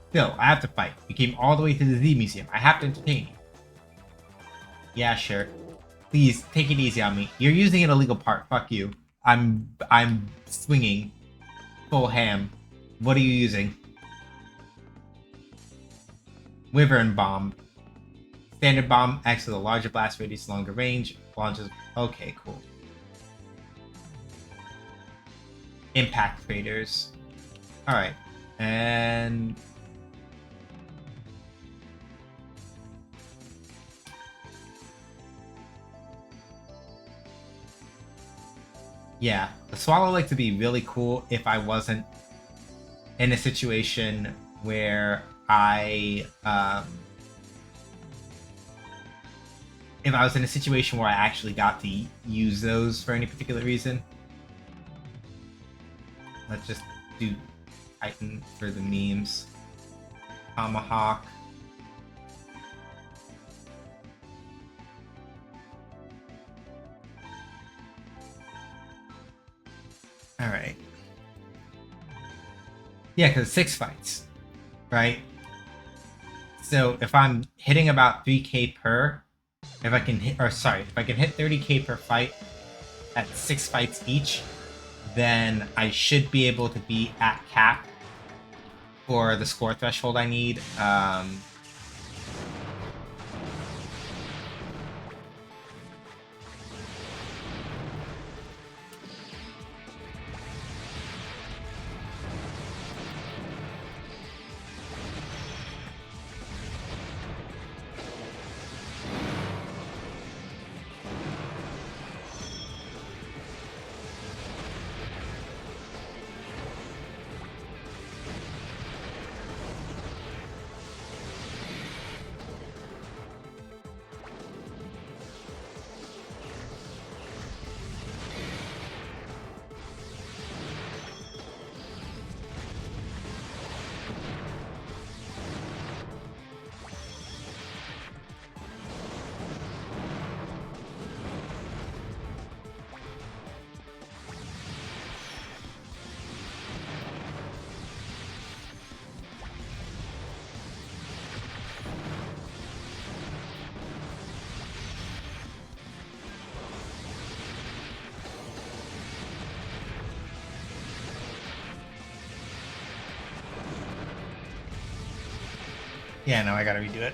Still, I have to fight. We came all the way to the Z Museum. I have to entertain you. Yeah, sure. Please, take it easy on me. You're using an illegal part. Fuck you. I'm swinging. Full ham. What are you using? Wyvern bomb. Standard bomb acts with a larger blast radius, longer range. Launches. Okay, cool. Impact traders. Alright. And yeah, the swallow like to be really cool if I wasn't in a situation where I actually got to use those for any particular reason. Let's just do Titan for the memes. Tomahawk. Alright. Yeah, because 6 fights, right? So if I'm hitting about 3k per, if I can hit 30k per fight at 6 fights each, then I should be able to be at cap for the score threshold I need. Yeah, no, I gotta redo it.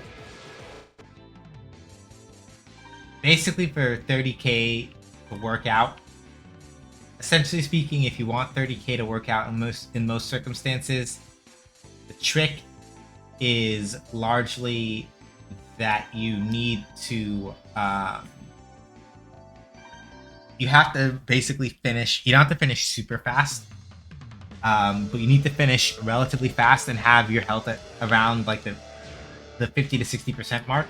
Basically, for 30k to work out, essentially speaking, if you want 30k to work out in most circumstances, the trick is largely that you need to you have to basically finish. You don't have to finish super fast, but you need to finish relatively fast and have your health at around like the 50 to 60% mark.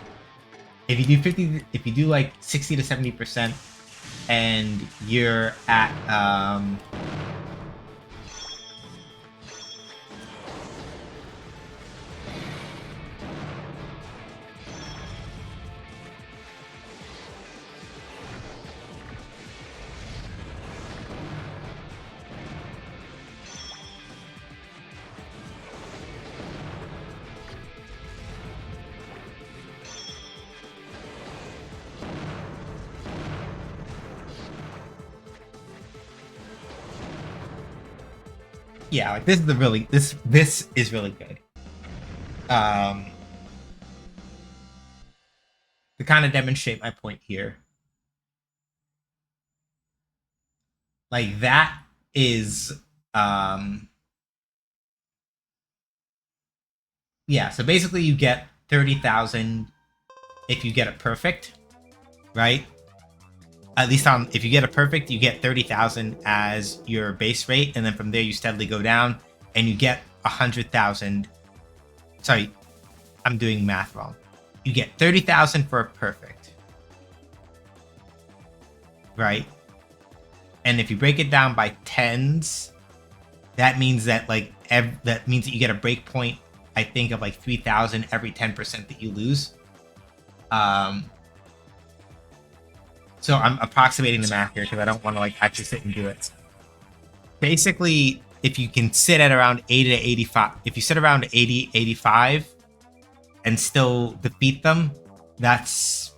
If you do like 60 to 70% and you're at Yeah, like this is the really this is really good. To kind of demonstrate my point here, like that is yeah. So basically, you get 30,000 if you get it perfect, right? At least on if you get a perfect, you get 30,000 as your base rate, and then from there you steadily go down, and you get 100,000. Sorry, I'm doing math wrong. You get 30,000 for a perfect, right? And if you break it down by tens, that means that like that means that you get a break point. I think of like 3,000 every 10% that you lose. So I'm approximating the math here because I don't want to like actually sit and do it. Basically, if you can sit at around 80 to 85, if you sit around 80, 85 and still defeat them, that's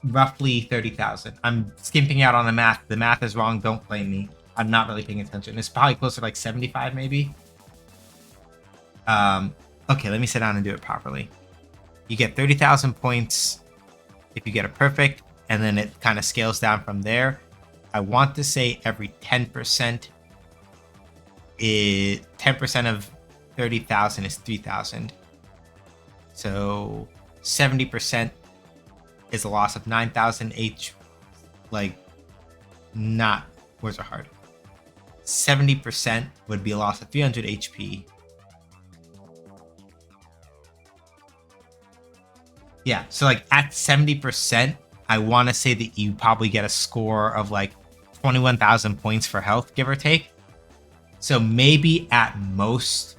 roughly 30,000. I'm skimping out on the math. The math is wrong. Don't blame me. I'm not really paying attention. It's probably closer to like 75 maybe. Okay, let me sit down and do it properly. You get 30,000 points if you get a perfect, and then it kind of scales down from there. I want to say every 10% is 10% of 30,000 is 3,000. So 70% is a loss of 9,000 H. Like, not words are hard. 70% would be a loss of 300 HP. Yeah, so like at 70%, I want to say that you probably get a score of like 21,000 points for health, give or take. So maybe at most,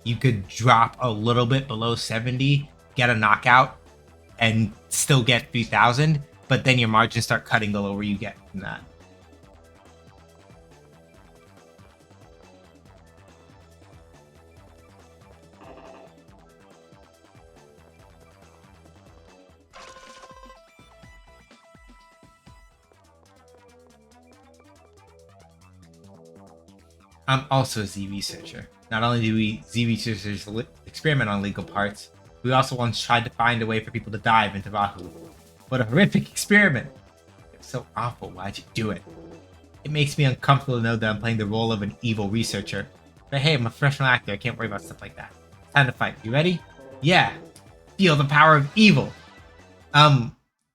you could drop a little bit below 70, get a knockout, and still get 3,000, but then your margins start cutting the lower you get from that. I'm also a Z researcher. Not only do we Z researchers experiment on legal parts, we also once tried to find a way for people to dive into Rahu. What a horrific experiment! It's so awful, why'd you do it? It makes me uncomfortable to know that I'm playing the role of an evil researcher. But hey, I'm a professional actor, I can't worry about stuff like that. Time to fight, you ready? Yeah! Feel the power of evil!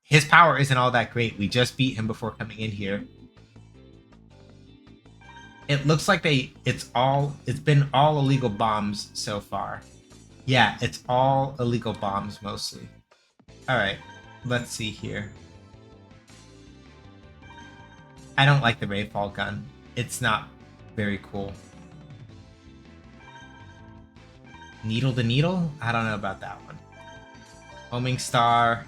His power isn't all that great, we just beat him before coming in here. It looks like it's been all illegal bombs so far. Yeah, it's all illegal bombs mostly. Alright, let's see here. I don't like the Rayfall gun. It's not very cool. Needle to needle? I don't know about that one. Homing Star.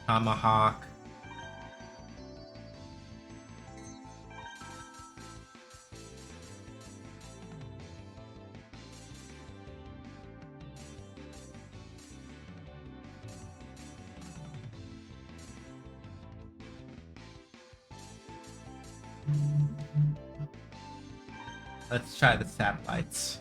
Tomahawk. Let's try the satellites.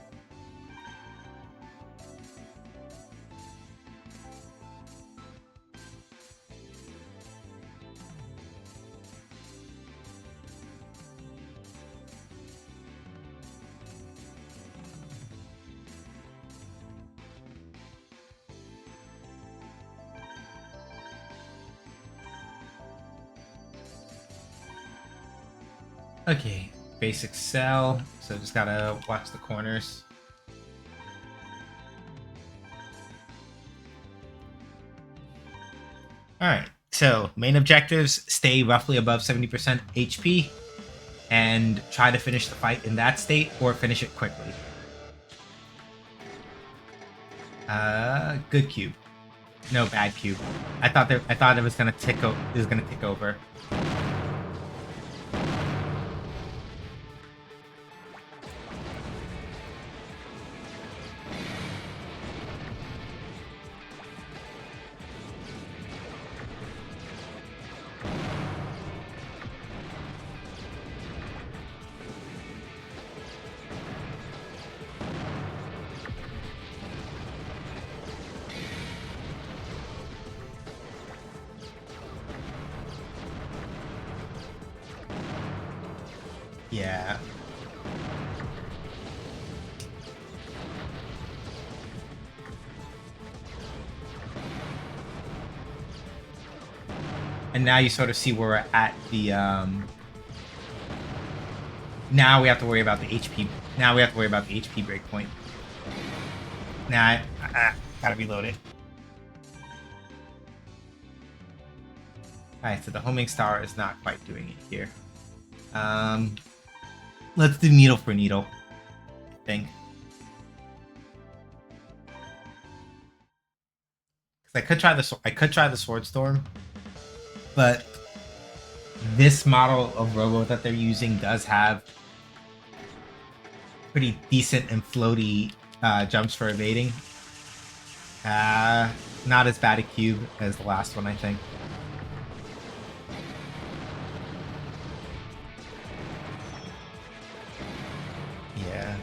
Okay, basic cell, so just gotta watch the corners. Alright, so main objectives, stay roughly above 70% HP, and try to finish the fight in that state, or finish it quickly. Good cube. No, bad cube. I thought it was gonna tick over. Yeah. And now you sort of see where we're at the now we have to worry about the HP. Now we have to worry about the HP breakpoint. Now I gotta reload it. Alright, so the homing star is not quite doing it here. Let's do needle for needle, I think. I could try the sword storm, but this model of robo that they're using does have pretty decent and floaty jumps for evading. Not as bad a cube as the last one, I think. Yeah.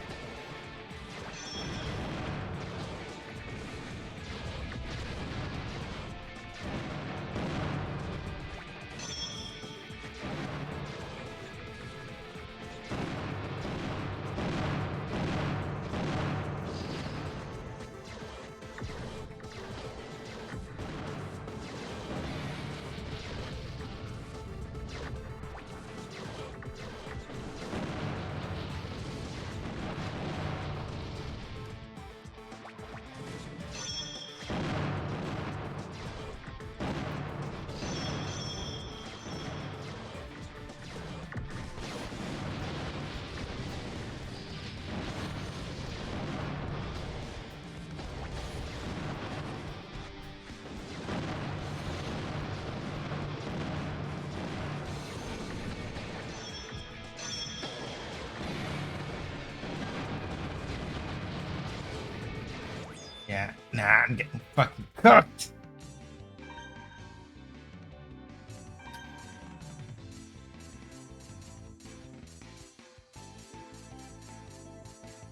Yeah, nah, I'm getting fucking cooked.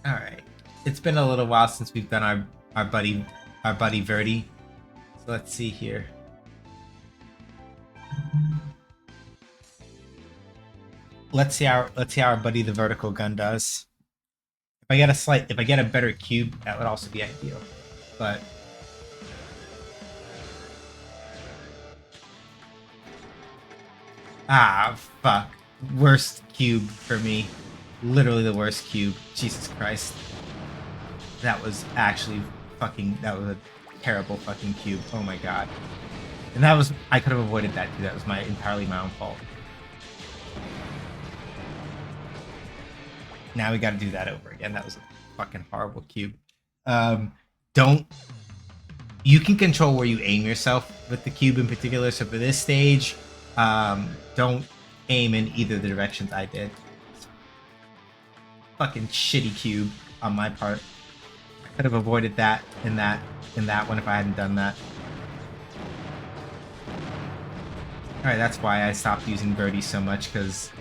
All right, it's been a little while since we've done our buddy Verdi. So let's see here. Let's see how our buddy the vertical gun does. If I get a better cube, that would also be ideal. But fuck. Worst cube for me. Literally the worst cube. Jesus Christ. That was actually that was a terrible fucking cube. Oh my god. And I could have avoided that too. That was entirely my own fault. Now we gotta do that over again. That was a fucking horrible cube. You can control where you aim yourself with the cube in particular. So for this stage, don't aim in either of the directions I did. Fucking shitty cube on my part. I could have avoided that in that one if I hadn't done that. Alright, that's why I stopped using Birdie so much, because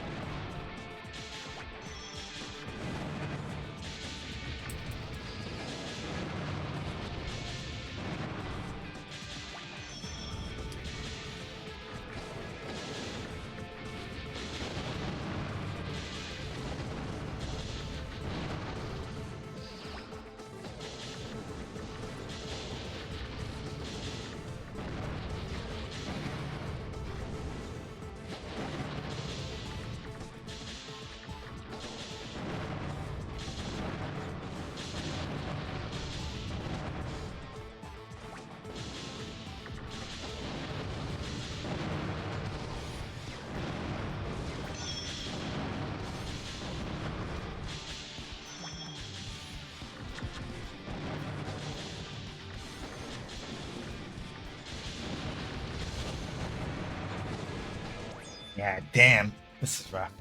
yeah, damn. This is rough.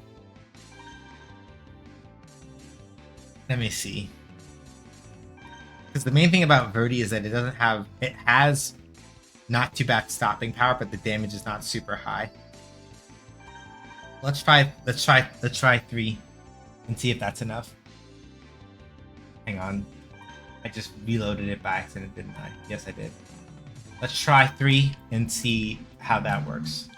Let me see. Because the main thing about Verdi is that it has not too bad stopping power, but the damage is not super high. Let's try 3 and see if that's enough. Hang on. I just reloaded it by accident, didn't I? Yes, I did. Let's try 3 and see how that works.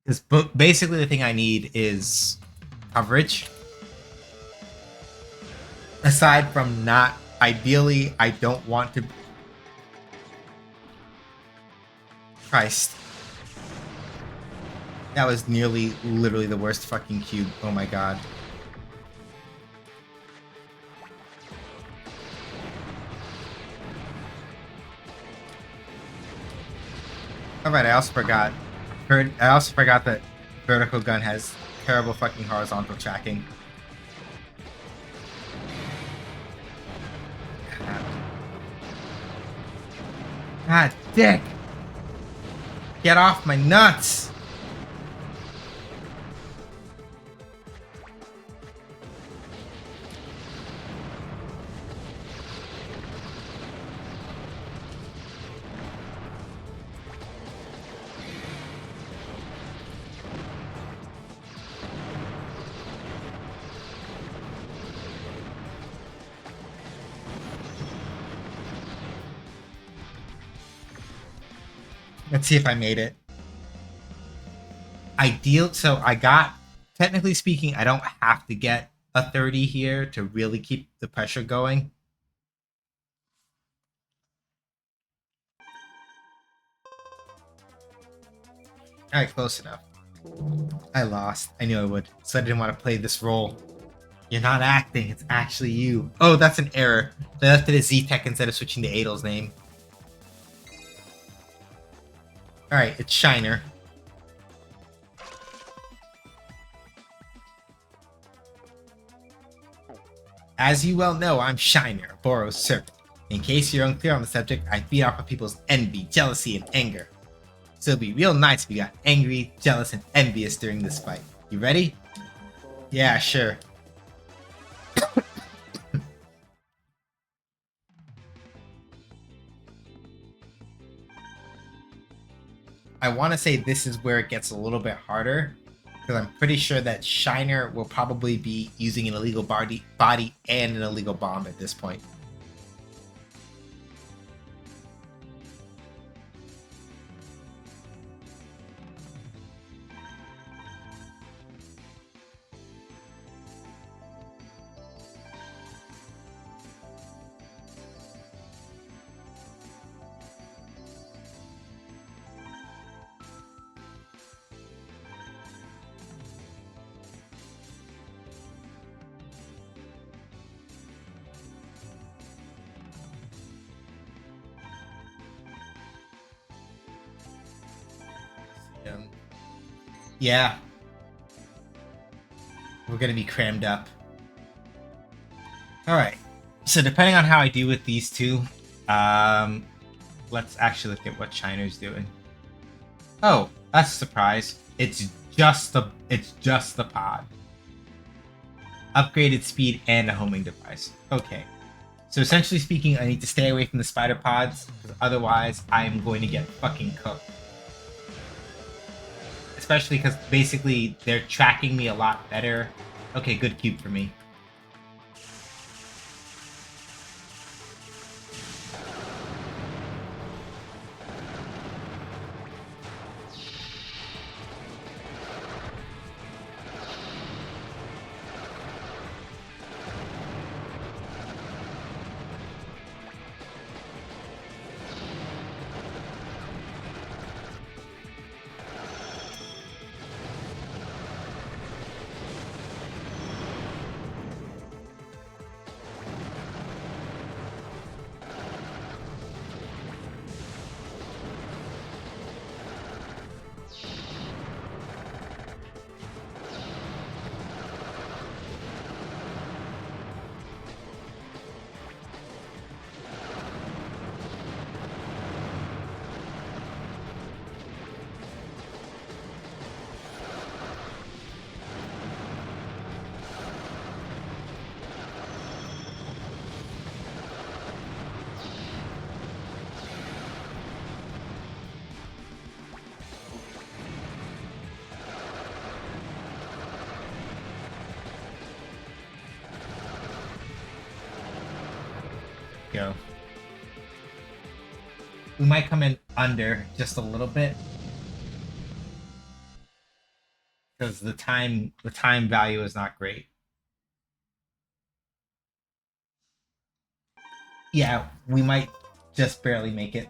Because basically the thing I need is coverage. Aside from not, ideally, I don't want to. Christ. That was nearly, literally the worst fucking cube. Oh my god. Alright, I also forgot that vertical gun has terrible fucking horizontal tracking. God, dick! Get off my nuts! Let's see if I made it. So I got, technically speaking, I don't have to get a 30 here to really keep the pressure going. Alright, close enough. I lost. I knew I would, so I didn't want to play this role. You're not acting, it's actually you. Oh, that's an error. They left it as Z-Tech instead of switching to Adel's name. Alright, it's Shiner. As you well know, I'm Shiner, Boros servant. In case you're unclear on the subject, I feed off of people's envy, jealousy, and anger. So it'd be real nice if you got angry, jealous, and envious during this fight. You ready? Yeah, sure. I want to say this is where it gets a little bit harder, because I'm pretty sure that Shiner will probably be using an illegal body and an illegal bomb at this point. Yeah. We're gonna be crammed up. Alright. So depending on how I do with these two, let's actually look at what Shiner's doing. Oh, that's a surprise. It's just the pod. Upgraded speed and a homing device. Okay. So essentially speaking, I need to stay away from the spider pods, because otherwise I'm going to get fucking cooked. Especially because basically they're tracking me a lot better. Okay, good cube for me. Go. We might come in under just a little bit. because the time value is not great. Yeah, we might just barely make it.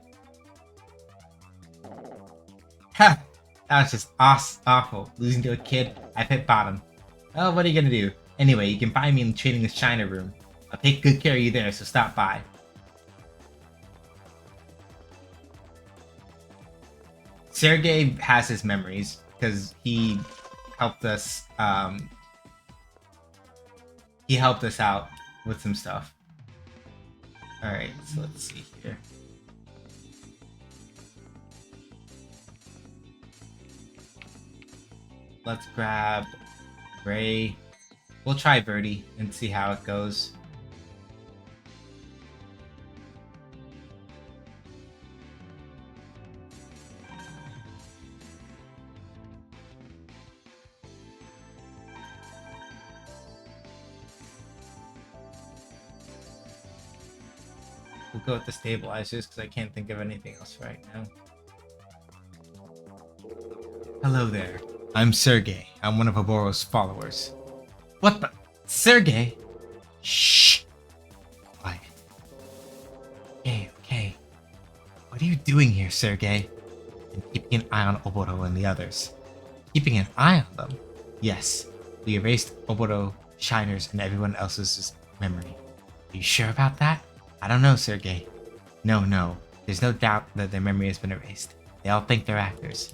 Ha! That was just awful. Losing to a kid. I've hit bottom. Oh, what are you gonna do? Anyway, you can find me in the Trading with China room. I'll take good care of you there, so stop by. Sergey has his memories because he helped us. He helped us out with some stuff. All right, so let's see here. Let's grab Ray. We'll try Birdie and see how it goes. We'll go with the stabilizers because I can't think of anything else right now. Hello there. I'm Sergey. I'm one of Oboro's followers. What the? Sergey? Shh. Quiet. Okay. What are you doing here, Sergey? I'm keeping an eye on Oboro and the others. Keeping an eye on them? Yes. We erased Oboro, Shiners, and everyone else's memory. Are you sure about that? I don't know, Sergey. No. There's no doubt that their memory has been erased. They all think they're actors.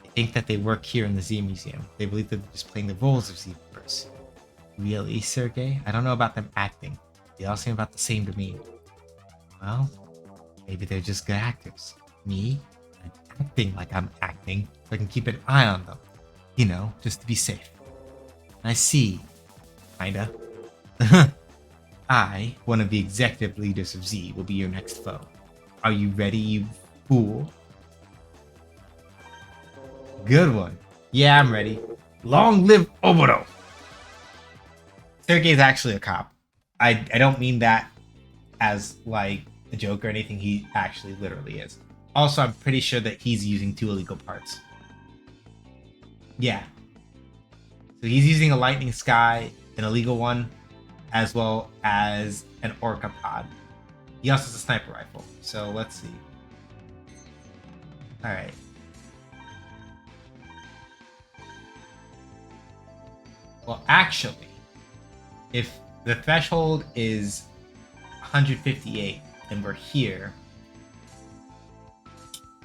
They think that they work here in the Z Museum. They believe that they're just playing the roles of Z members. Really, Sergey? I don't know about them acting. They all seem about the same to me. Well, maybe they're just good actors. Me? I'm acting like I'm acting, so I can keep an eye on them. You know, just to be safe. I see. Kinda. I, one of the executive leaders of Z, will be your next foe. Are you ready, you fool? Good one. Yeah, I'm ready. Long live Oboro! Sergey's actually a cop. I don't mean that as like a joke or anything. He actually literally is. Also, I'm pretty sure that he's using 2 illegal parts. Yeah. So he's using a Lightning Sky, an illegal one, as well as an Orca pod. He also has a sniper rifle. So let's see. Alright. Well, actually, if the threshold is 158 and we're here...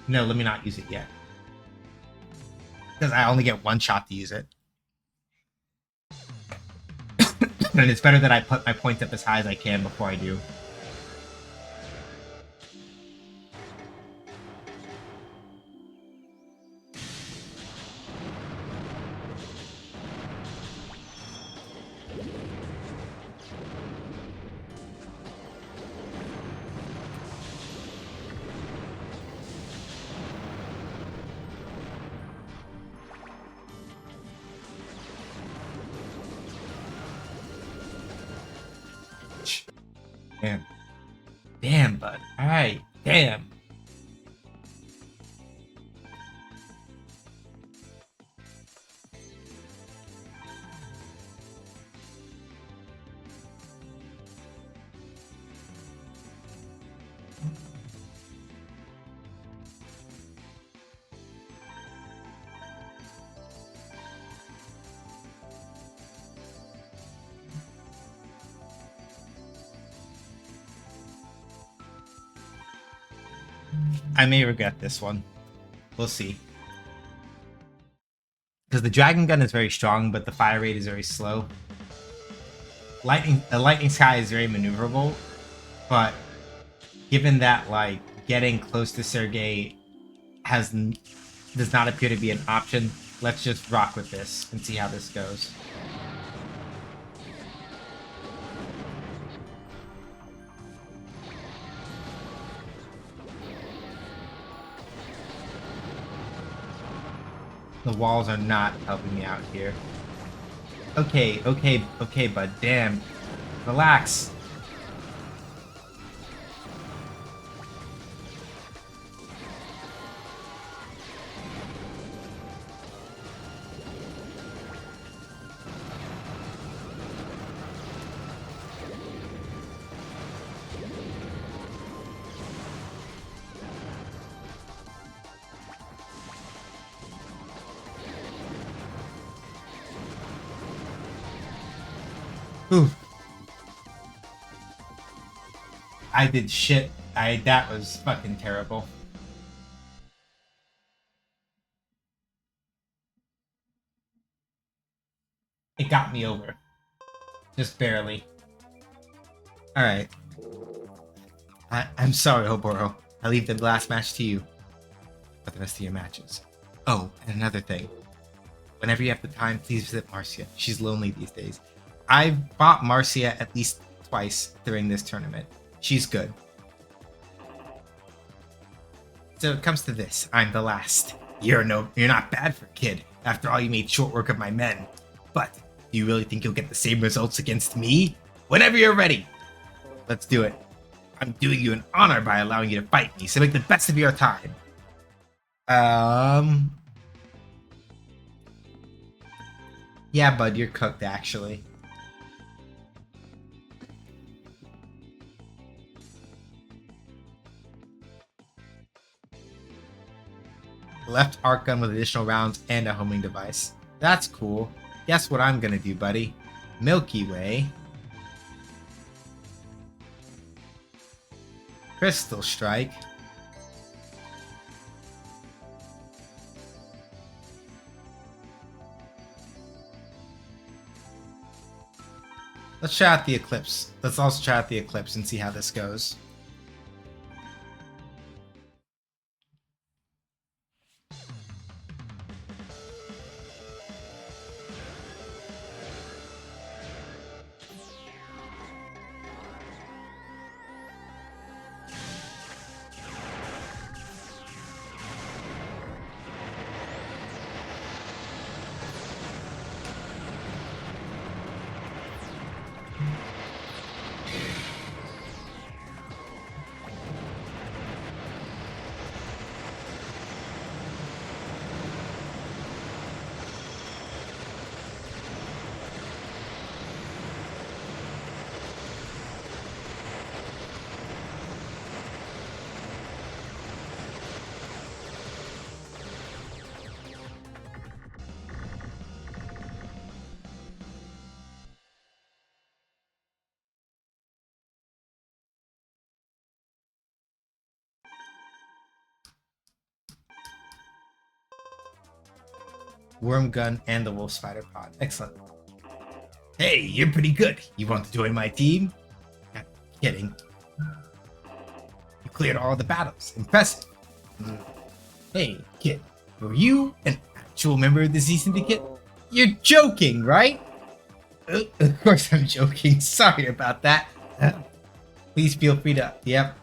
No, let me not use it yet. Because I only get 1 shot to use it. And it's better that I put my points up as high as I can before I do. Damn, bud. Alright, damn. I may regret this one. We'll see. Because the Dragon Gun is very strong, but the fire rate is very slow. The Lightning Sky is very maneuverable, but given that like getting close to Sergey does not appear to be an option, let's just rock with this and see how this goes. The walls are not helping me out here. Okay, bud. Damn. Relax. I did shit. That was fucking terrible. It got me over. Just barely. Alright. I'm sorry, Oboro. I leave the last match to you. For the rest of your matches. Oh, and another thing. Whenever you have the time, please visit Marcia. She's lonely these days. I've bought Marcia at least twice during this tournament. She's good. So it comes to this. I'm the last. You're not bad for a kid. After all, you made short work of my men. But do you really think you'll get the same results against me? Whenever you're ready. Let's do it. I'm doing you an honor by allowing you to fight me, so make the best of your time. Yeah, bud, you're cooked, actually. Left arc gun with additional rounds and a homing device. That's cool. Guess what I'm gonna do, buddy? Milky Way. Crystal Strike. Let's try out the Eclipse. Let's also try out the Eclipse and see how this goes. Worm Gun and the Wolf Spider Pod. Excellent. Hey, you're pretty good. You want to join my team? Kidding. You cleared all the battles. Impressive. Hey, kid. Were you an actual member of the Z Syndicate? You're joking, right? Of course I'm joking. Sorry about that. Please feel free to... Yep.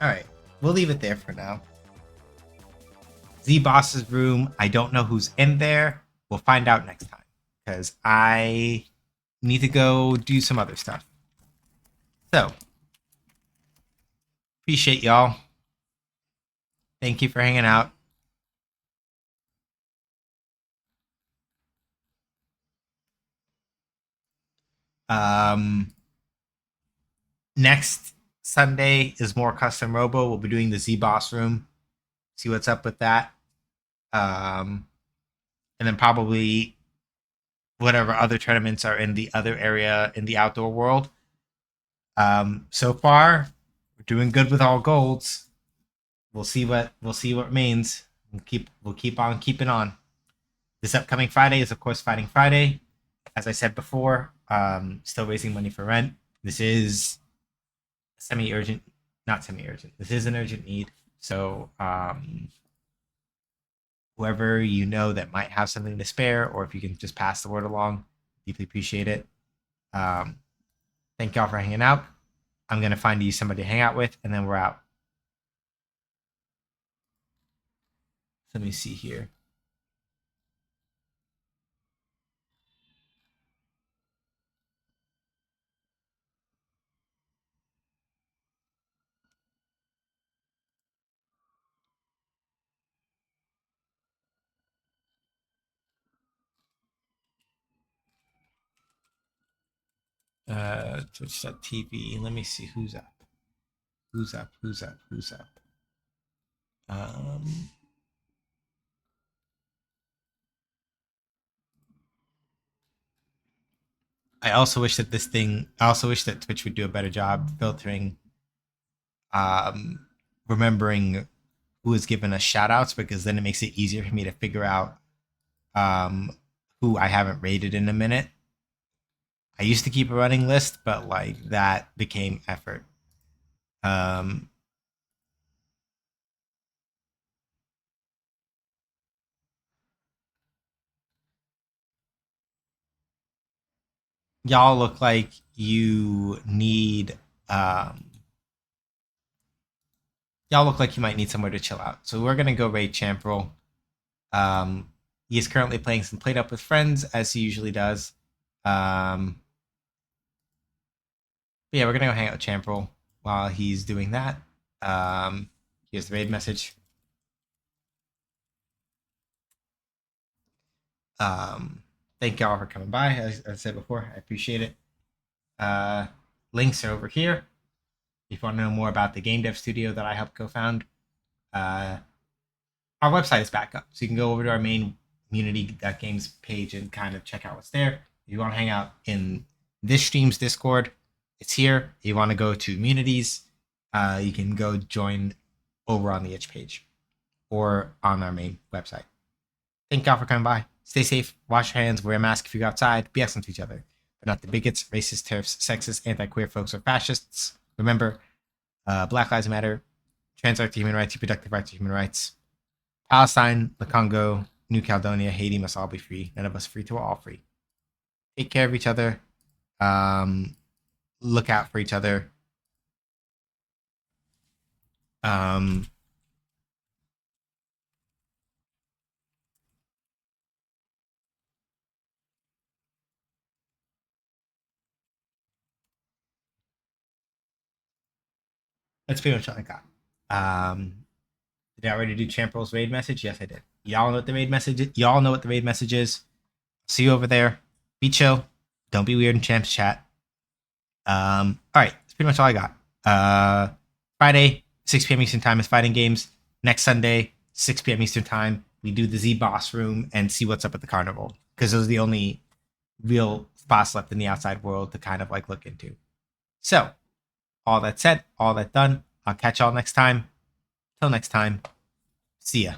Alright, we'll leave it there for now. Z-Boss's room, I don't know who's in there. We'll find out next time. Because I need to go do some other stuff. So, appreciate y'all. Thank you for hanging out. Next Sunday is more custom robo. We'll be doing the Z-Boss room. See what's up with that. And then probably whatever other tournaments are in the other area in the outdoor world. So far, we're doing good with all golds. We'll see what remains. We'll keep on keeping on. This upcoming Friday is of course Fighting Friday. As I said before, still raising money for rent. This is semi-urgent, not semi-urgent. This is an urgent need. So whoever you know that might have something to spare, or if you can just pass the word along, deeply appreciate it. Thank y'all for hanging out. I'm gonna find you somebody to hang out with, and then we're out. Let me see here. Twitch.tv. Let me see who's up. Who's up? Who's up? Who's up? I also wish that Twitch would do a better job filtering, remembering who is given us shout outs, because then it makes it easier for me to figure out who I haven't rated in a minute. I used to keep a running list, but like that became effort. Y'all look like you need y'all look like you might need somewhere to chill out. So we're gonna go raid Champrel. He is currently playing some Played Up with Friends, as he usually does. Yeah, we're gonna go hang out with Champrel while he's doing that. Here's the raid message. Thank y'all for coming by. As I said before, I appreciate it. Links are over here. If you want to know more about the game dev studio that I helped co-found, our website is back up. So you can go over to our main community.games page and kind of check out what's there. If you want to hang out in this stream's Discord, it's here. If you want to go to communities, you can go join over on the itch page or on our main website. Thank y'all for coming by. Stay safe, wash your hands, wear a mask if you go outside, be excellent to each other. They're not the bigots, racists, terrorists, sexist, anti-queer folks, or fascists. Remember, Black Lives Matter, trans rights to human rights, reproductive rights to human rights. Palestine, the Congo, New Caledonia, Haiti must all be free. None of us free till we're all free. Take care of each other. Look out for each other. That's pretty much all I got. Did I already do Champrel's raid message? Yes, I did. Y'all know what the raid message is. Y'all know what the raid message is. See you over there. Be chill. Don't be weird in Champs chat. All right, that's pretty much all I got. Friday, 6 p.m. Eastern time is fighting games. Next Sunday, 6 p.m. Eastern time, we do the Z Boss room and see what's up at the carnival, because those are the only real spots left in the outside world to kind of like look into. So, all that said, all that done, I'll catch y'all next time. Till next time, see ya.